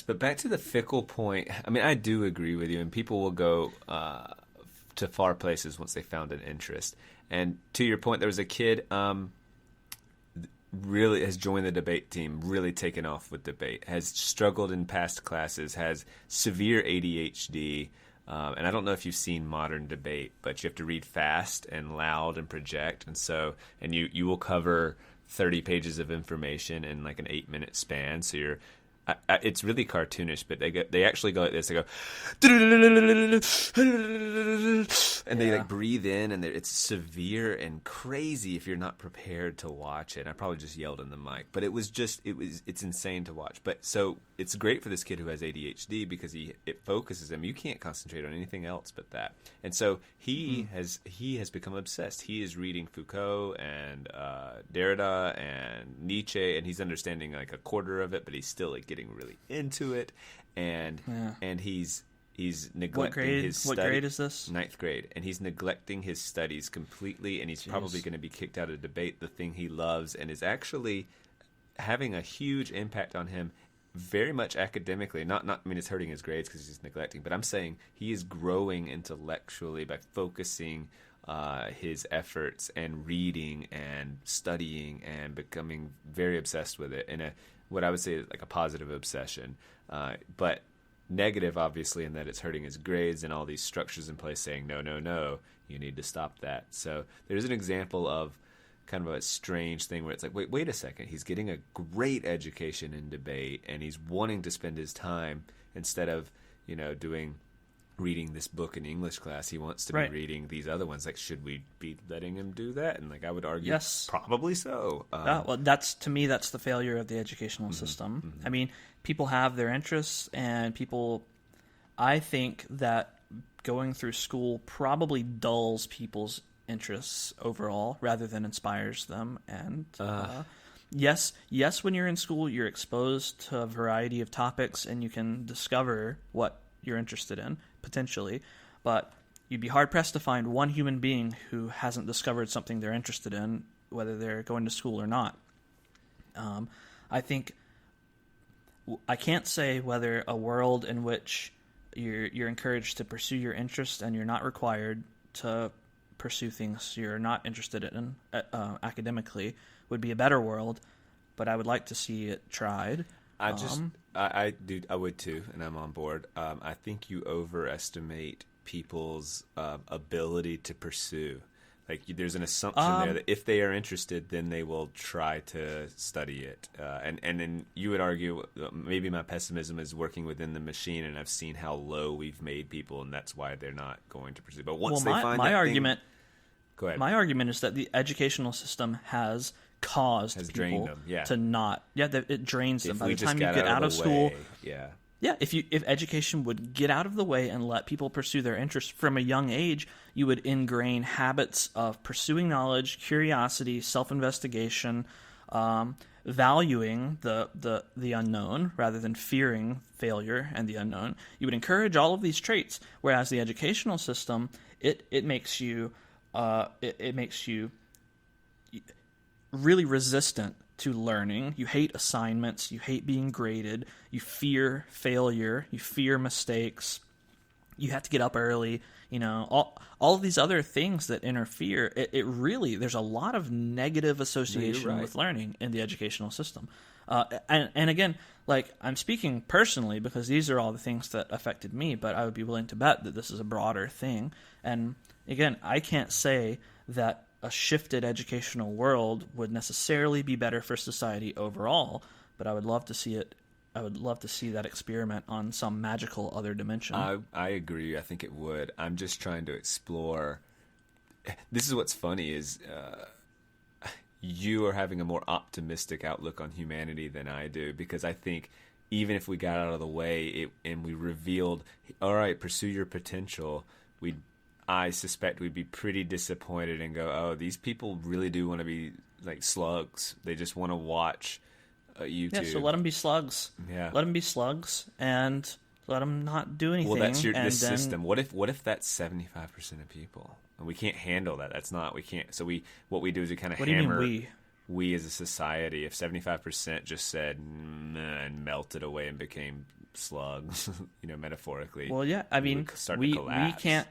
but back to the fickle point. I mean, I do agree with you, and people will go to far places once they found an interest. And to your point, there was a kid really has joined the debate team, really taken off with debate, has struggled in past classes, has severe ADHD. And I don't know if you've seen modern debate, but you have to read fast and loud and project. And you will cover 30 pages of information in like an 8-minute span. So it's really cartoonish, but they actually go like this. They go, and they like breathe in, and it's severe and crazy if you're not prepared to watch it. I probably just yelled in the mic, but it's insane to watch. But so it's great for this kid who has ADHD because it focuses him. You can't concentrate on anything else but that. And so he has become obsessed. He is reading Foucault and Derrida and Nietzsche, and he's understanding like a quarter of it, but he's still like getting really into it, and he's neglecting his study. What grade is this? 9th grade, and he's neglecting his studies completely, and he's probably going to be kicked out of debate, the thing he loves, and is actually having a huge impact on him, very much academically. I mean, it's hurting his grades because he's neglecting, but I'm saying he is growing intellectually by focusing his efforts and reading and studying and becoming very obsessed with it in what I would say is like a positive obsession, but negative obviously in that it's hurting his grades and all these structures in place saying no, you need to stop that. So there's an example of kind of a strange thing where it's like, wait a second, he's getting a great education in debate and he's wanting to spend his time instead of reading this book in English class, he wants to be reading these other ones. Like, should we be letting him do that? And like, I would argue, yes, probably so. Well, that's the failure of the educational system. I mean, people have their interests, and I think that going through school probably dulls people's interests overall rather than inspires them. And yes, when you're in school, you're exposed to a variety of topics, and you can discover what you're interested in, potentially, but you'd be hard-pressed to find one human being who hasn't discovered something they're interested in, whether they're going to school or not. I think I can't say whether a world in which you're encouraged to pursue your interest and you're not required to pursue things you're not interested in academically would be a better world, but I would like to see it tried. I would too, and I'm on board. I think you overestimate people's ability to pursue. Like, there's an assumption there that if they are interested, then they will try to study it. And then you would argue maybe my pessimism is working within the machine, and I've seen how low we've made people, and that's why they're not going to pursue. But once they find my that argument, go ahead. My argument is that the educational system has caused people to not. Yeah, it drains them. By the time you get out of school, if education would get out of the way and let people pursue their interests from a young age, you would ingrain habits of pursuing knowledge, curiosity, self-investigation, valuing the unknown rather than fearing failure and the unknown. You would encourage all of these traits, whereas the educational system it makes you really resistant to learning. You hate assignments. You hate being graded. You fear failure. You fear mistakes. You have to get up early. All of these other things that interfere. It really, there's a lot of negative association with learning in the educational system. And again, like, I'm speaking personally because these are all the things that affected me, but I would be willing to bet that this is a broader thing. And again, I can't say that a shifted educational world would necessarily be better for society overall, but I would love to see it. I would love to see that experiment on some magical other dimension. I agree. I think it would. I'm just trying to explore. This is what's funny is you are having a more optimistic outlook on humanity than I do, because I think even if we got out of the way and we revealed, all right, pursue your potential, I suspect we'd be pretty disappointed and go, oh, these people really do want to be like slugs. They just want to watch YouTube. Yeah, so let them be slugs. Yeah. Let them be slugs and let them not do anything. Well, that's this system. What if that's 75% of people? And we can't handle that. We can't. So what we do is we kind of hammer. Do you mean we as a society, if 75% just said and melted away and became slugs, metaphorically. Well, yeah. I mean, we can't.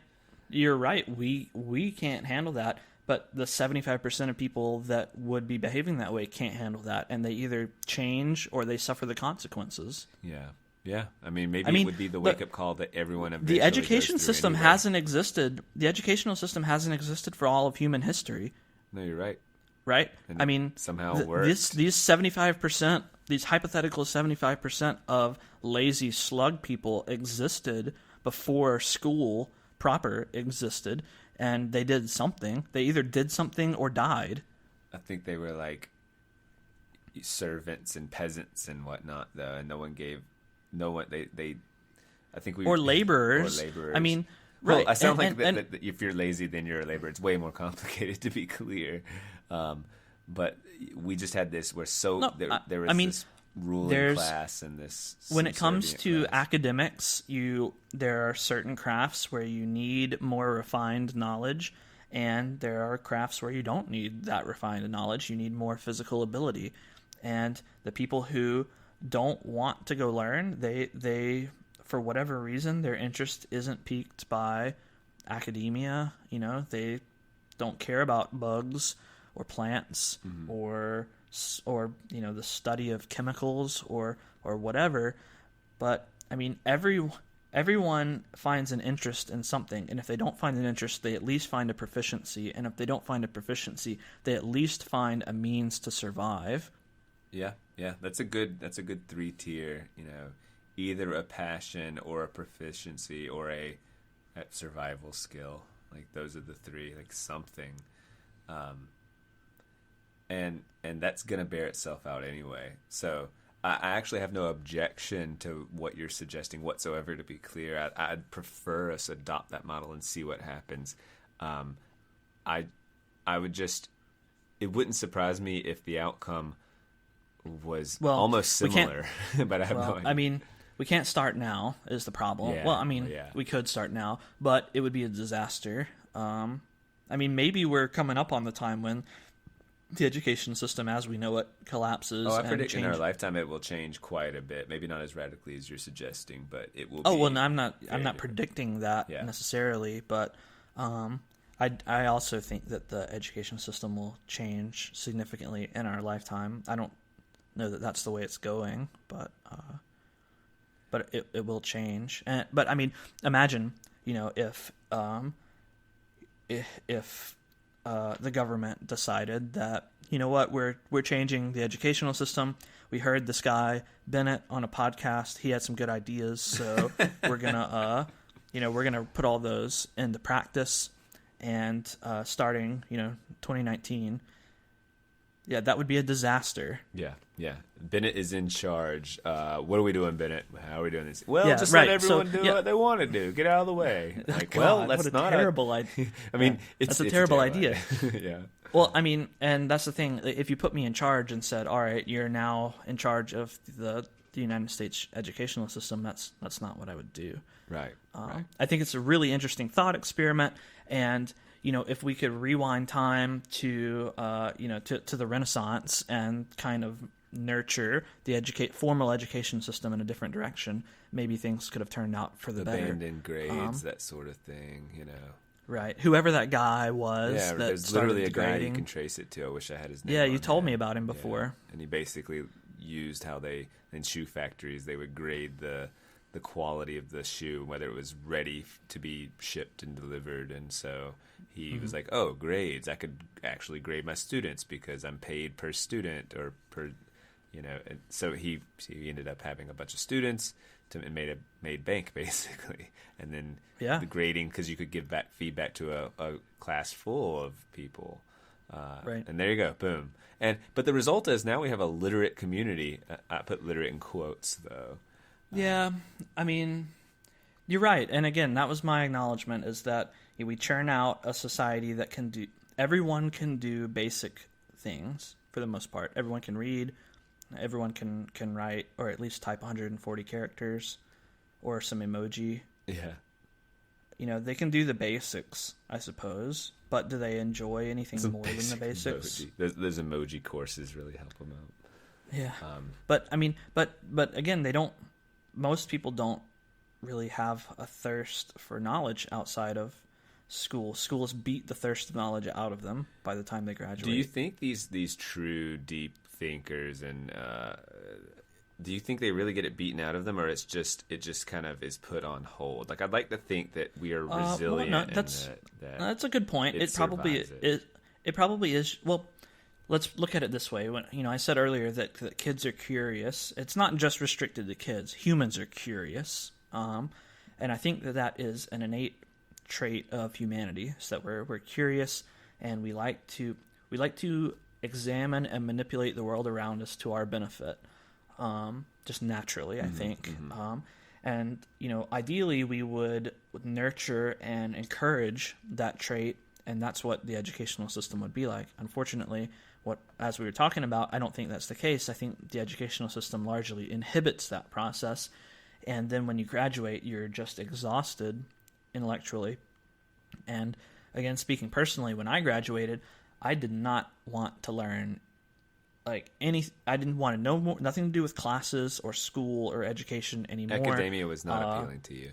You're right. We can't handle that. But the 75% of people that would be behaving that way can't handle that, and they either change or they suffer the consequences. Yeah. I mean, it would be the wake-up call that everyone eventually the education goes through system anyway. hasn't existed. The educational system hasn't existed for all of human history. No, you're right. Right? And I mean, somehow it works. These 75%, these hypothetical 75% of lazy slug people existed before school proper existed, and they did something. They either did something or died. I think they were like servants and peasants and whatnot, though, and they I think we or laborers. Or laborers. I mean, well, right. I sound that if you're lazy, then you're a laborer. It's way more complicated, to be clear. But we just had this where there was this ruling class and this. When it comes to class. academics, there are certain crafts where you need more refined knowledge, and there are crafts where you don't need that refined knowledge. You need more physical ability, and the people who don't want to go learn, they for whatever reason, their interest isn't piqued by academia. They don't care about bugs or plants or the study of chemicals or whatever. But I mean, everyone finds an interest in something, and if they don't find an interest, they at least find a proficiency, and if they don't find a proficiency, they at least find a means to survive. Yeah, that's a good 3-tier, either a passion or a proficiency or a survival skill. Like those are the 3, like something. And that's going to bear itself out anyway. So I actually have no objection to what you're suggesting whatsoever, to be clear. I'd prefer us adopt that model and see what happens. I would just, it wouldn't surprise me if the outcome was almost similar, but I have no idea. I mean, we can't start now is the problem. Yeah, we could start now, but it would be a disaster. Maybe we're coming up on the time when the education system as we know it collapses. I predict in our lifetime it will change quite a bit. Maybe not as radically as you're suggesting, but it will. I'm not predicting that necessarily, but I also think that the education system will change significantly in our lifetime. I don't know that that's the way it's going, but it will change. But I mean, imagine if the government decided that, we're changing the educational system. We heard this guy Bennett on a podcast. He had some good ideas, so we're gonna put all those into practice. And starting 2019, that would be a disaster. Yeah. Bennett is in charge. What are we doing, Bennett? How are we doing this? Well, just right. let everyone do what they want to do. Get out of the way. Like, God, that's what a not terrible idea. I mean, it's a terrible idea. Yeah. Well, I mean, and that's the thing. If you put me in charge and said, "All right, you're now in charge of the United States educational system," that's not what I would do. Right. I think it's a really interesting thought experiment, and if we could rewind time to to the Renaissance and kind of nurture the formal education system in a different direction, maybe things could have turned out for the better. Abandoned grades, that sort of thing, Right. Whoever that guy was. Yeah, there's literally a guy you can trace it to. I wish I had his name. Yeah, you told me about him before. Yeah. And he basically used how in shoe factories, they would grade the quality of the shoe, whether it was ready to be shipped and delivered. And so he was like, oh, grades. I could actually grade my students because I'm paid per student or per, And so he ended up having a bunch of students and made bank, basically. And then the grading, because you could give back feedback to a class full of people. Right. And there you go, boom. But the result is now we have a literate community. I put literate in quotes, though. Yeah, I mean, you're right. And again, that was my acknowledgement, is that we churn out a society that everyone can do basic things for the most part. Everyone can read, everyone can write, or at least type 140 characters or some emoji. Yeah. They can do the basics, I suppose, but do they enjoy anything more than the basics? Emoji. Those emoji courses really help them out. Yeah. But I mean, but again, they don't. Most people don't really have a thirst for knowledge outside of school. Schools beat the thirst of knowledge out of them by the time they graduate. Do you think these true deep thinkers and do you think they really get it beaten out of them, or it just kind of is put on hold? Like, I'd like to think that we are resilient. That's a good point. It probably is. Well, let's look at it this way. When I said earlier that kids are curious, it's not just restricted to kids. Humans are curious, and I think that is an innate trait of humanity, is that we're curious and we like to examine and manipulate the world around us to our benefit, just naturally, I think. And ideally, we would nurture and encourage that trait, and that's what the educational system would be like. Unfortunately, as we were talking about, I don't think that's the case. I think the educational system largely inhibits that process, and then when you graduate, you're just exhausted intellectually. And again, speaking personally, when I graduated, I did not want to learn I didn't want to know more, nothing to do with classes or school or education anymore. Academia was not appealing to you.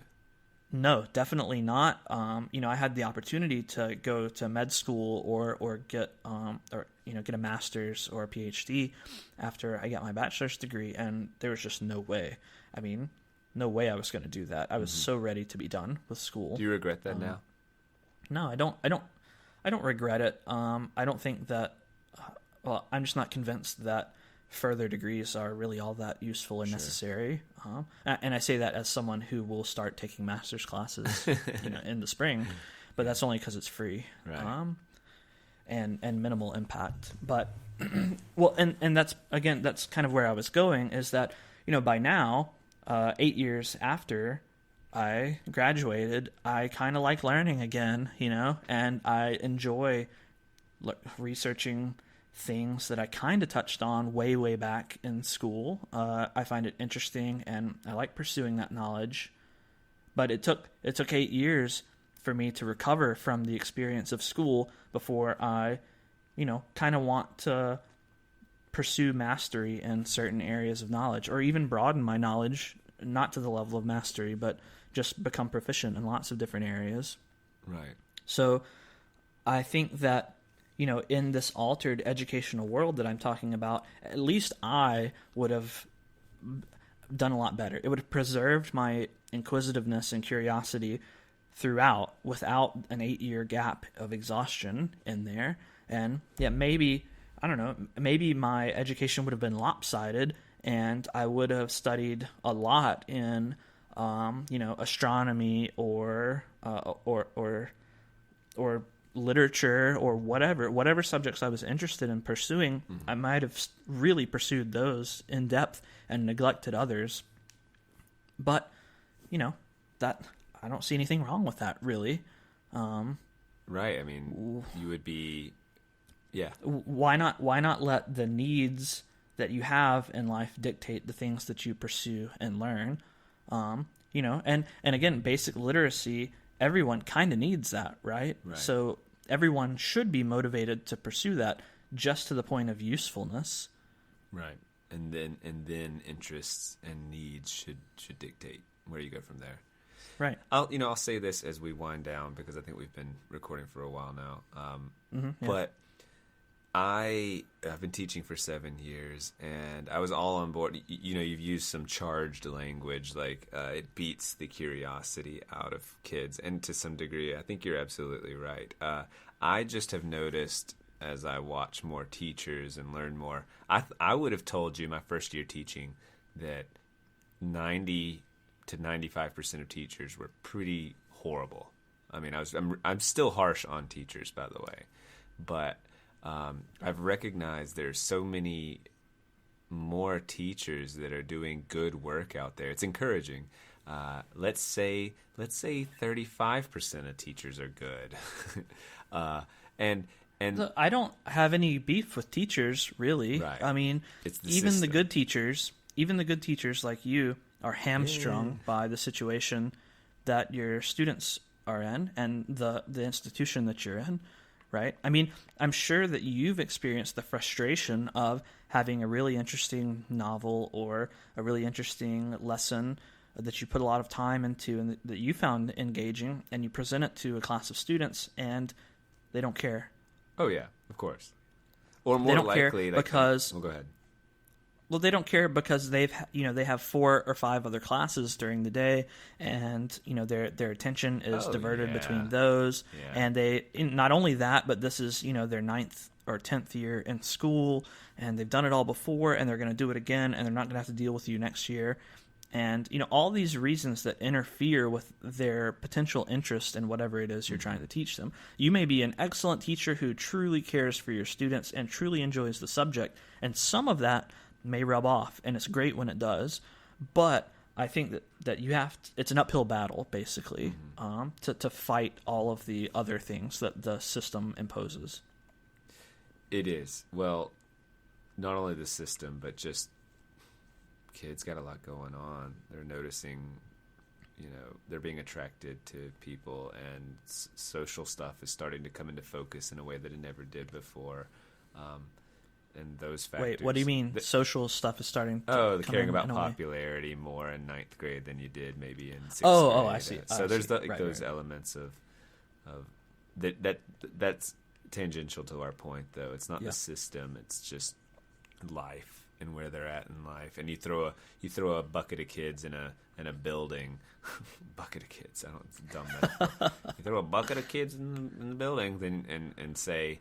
No, definitely not. I had the opportunity to go to med school or get get a master's or a PhD after I got my bachelor's degree, and there was just no way. I mean, no way I was going to do that. I was so ready to be done with school. Do you regret that now? No, I don't regret it. I don't think that. Well, I'm just not convinced that further degrees are really all that useful or necessary. And I say that as someone who will start taking master's classes, in the spring, but that's only because it's free, right. And minimal impact. But well, and that's kind of where I was going, is that by now, 8 years after I graduated, I kind of like learning again, and I enjoy researching things that I kind of touched on way back in school. I find it interesting, and I like pursuing that knowledge. But it took 8 years for me to recover from the experience of school before I, kind of want to pursue mastery in certain areas of knowledge, or even broaden my knowledge, not to the level of mastery, but just become proficient in lots of different areas. Right. So I think that in this altered educational world that I'm talking about, at least I would have done a lot better. It would have preserved my inquisitiveness and curiosity throughout, without an 8-year gap of exhaustion in there. And maybe my education would have been lopsided, and I would have studied a lot in, astronomy or literature or whatever subjects I was interested in pursuing. I might have really pursued those in depth and neglected others. But, that I don't see anything wrong with that, really. Right. I mean, you would be, yeah. Why not let the needs that you have in life dictate the things that you pursue and learn? And again, basic literacy, everyone kind of needs that, right? So everyone should be motivated to pursue that, just to the point of usefulness. Right. And then interests and needs should dictate where you go from there. Right. I'll say this as we wind down, because I think we've been recording for a while now. But I've been teaching for 7 years, and I was all on board. You've used some charged language, like it beats the curiosity out of kids, and to some degree, I think you're absolutely right. I just have noticed, as I watch more teachers and learn more, I would have told you my first year teaching that 90 to 95% of teachers were pretty horrible. I mean, I'm still harsh on teachers, by the way, but I've recognized there's so many more teachers that are doing good work out there. It's encouraging. Let's say 35% of teachers are good. And Look, I don't have any beef with teachers, really. Right. I mean, even the good teachers like you are hamstrung by the situation that your students are in and the institution that you're in. Right? I mean, I'm sure that you've experienced the frustration of having a really interesting novel or a really interesting lesson that you put a lot of time into and that you found engaging, and you present it to a class of students and they don't care. Oh yeah, of course. Or more they don't likely, care because go ahead. Well, they don't care because they have 4 or 5 other classes during the day, and their attention is diverted between those. Yeah. And they, not only that, but this is their 9th or 10th year in school, and they've done it all before, and they're going to do it again, and they're not going to have to deal with you next year. And, all these reasons that interfere with their potential interest in whatever it is you're trying to teach them. You may be an excellent teacher who truly cares for your students and truly enjoys the subject, and some of that may rub off, and it's great when it does. But I think that you have to, it's an uphill battle, basically, to fight all of the other things that the system imposes. It is. Well, not only the system, but just kids got a lot going on. They're noticing, they're being attracted to people, and social stuff is starting to come into focus in a way that it never did before. And those factors. Wait, what do you mean? Social stuff is starting to the come caring in about a way? Popularity more in 9th grade than you did maybe in 6th grade. I see. So there's Right. those elements of that's tangential to our point, though. It's not the system. It's just life and where they're at in life. And you throw a bucket of kids in a building. Bucket of kids. I don't. It's a dumb metaphor. You throw a bucket of kids in the building, then and say.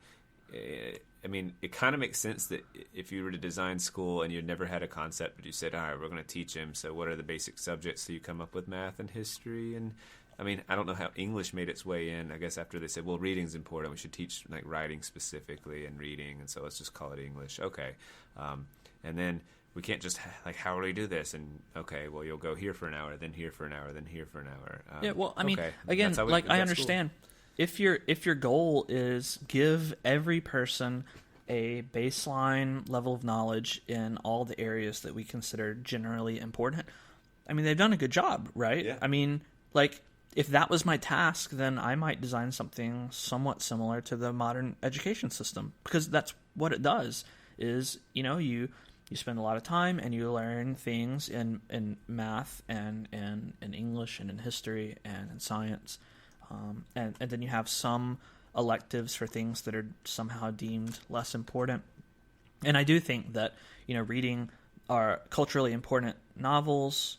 I mean, it kind of makes sense that if you were to design school and you'd never had a concept, but you said, all right, we're going to teach him. So what are the basic subjects? So you come up with math and history. And I mean, I don't know how English made its way in. I guess after they said, well, reading's important. We should teach like writing specifically and reading. And so let's just call it English. Okay. And then we can't just how do we do this? And okay, well, you'll go here for an hour, then here for an hour, then here for an hour. Yeah. Well, I mean, okay. Again, I understand. School. If your goal is give every person a baseline level of knowledge in all the areas that we consider generally important, I mean, they've done a good job, right? Yeah. I mean, if that was my task, then I might design something somewhat similar to the modern education system, because that's what it does. Is you spend a lot of time and you learn things in math and in English and in history and in science. And then you have some electives for things that are somehow deemed less important. And I do think that, reading our culturally important novels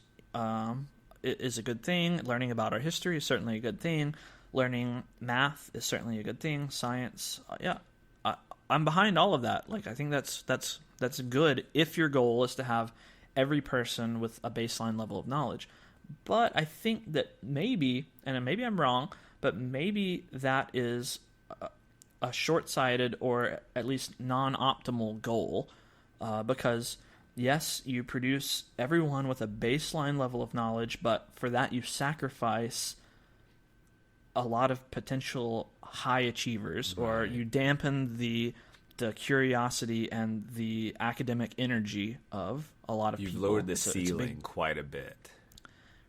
is a good thing. Learning about our history is certainly a good thing. Learning math is certainly a good thing. Science, I'm behind all of that. I think that's good if your goal is to have every person with a baseline level of knowledge. But I think that maybe, and maybe I'm wrong, but maybe that is a short-sighted or at least non-optimal goal, because, yes, you produce everyone with a baseline level of knowledge, but for that you sacrifice a lot of potential high achievers, or you dampen the curiosity and the academic energy of a lot of people. You've lowered the ceiling quite a bit.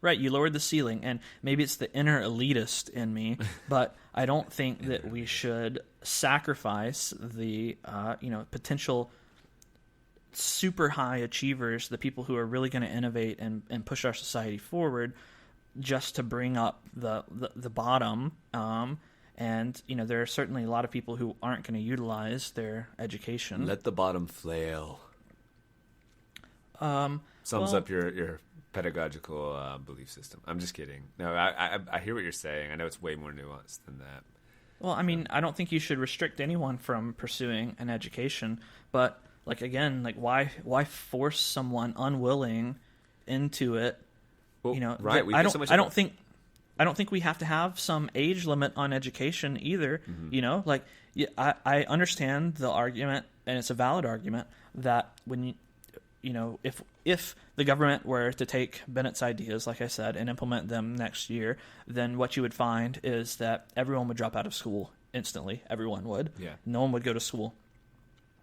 Right, you lowered the ceiling, and maybe it's the inner elitist in me, but I don't think that we should sacrifice the potential super high achievers, the people who are really going to innovate and push our society forward, just to bring up the bottom. And there are certainly a lot of people who aren't going to utilize their education. Let the bottom flail. Sums up your pedagogical belief system. I'm just kidding. No, I hear what you're saying. I know it's way more nuanced than that. Well, I mean, I don't think you should restrict anyone from pursuing an education, but why force someone unwilling into it? Well, right. I don't think we have to have some age limit on education either. Mm-hmm. I understand the argument, and it's a valid argument, that when if the government were to take Bennett's ideas, like I said, and implement them next year, then what you would find is that everyone would drop out of school instantly. Everyone would. Yeah. No one would go to school.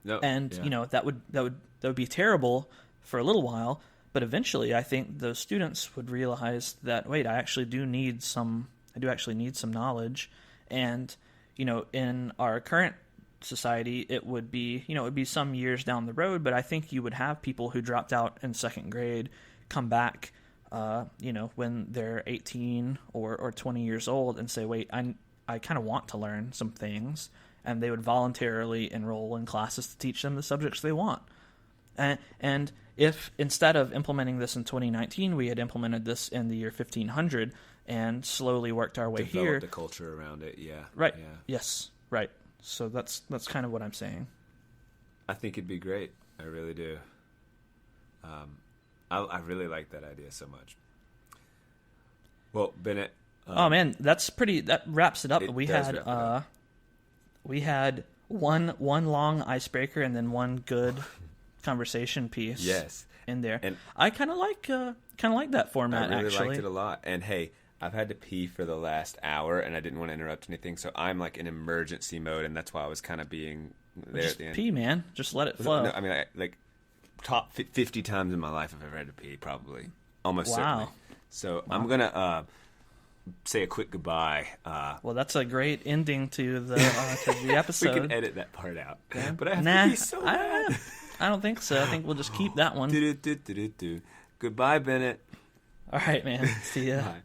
No. And that would be terrible for a little while, but eventually I think those students would realize that, wait, I actually do need some knowledge, and in our current society, it would be some years down the road, but I think you would have people who dropped out in second grade come back, when they're 18 or 20 years old, and say, wait, I kind of want to learn some things, and they would voluntarily enroll in classes to teach them the subjects they want. And if instead of implementing this in 2019, we had implemented this in the year 1500 and slowly worked our way here. Developed the culture around it, yeah. Right, yeah. Yes, right. So that's kind of what I'm saying. I think it'd be great. I really do. I really like that idea so much. Well, Bennett. Oh man, that wraps it up. We does had wrap it up. we had one long icebreaker and then one good conversation piece. Yes. In there. And I kind of like that format. I really actually liked it a lot. And hey, I've had to pee for the last hour, and I didn't want to interrupt anything, so I'm like in emergency mode, and that's why I was kind of being there Just at the end. pee, man. Just let it flow. No, I mean, like top 50 times in my life I've ever had to pee, probably, almost certainly. So I'm gonna say a quick goodbye. Well, that's a great ending to the episode. We can edit that part out. Okay. But I have to pee so bad. I don't think so. I think we'll just keep that one. Goodbye, Bennett. All right, man. See ya. Bye.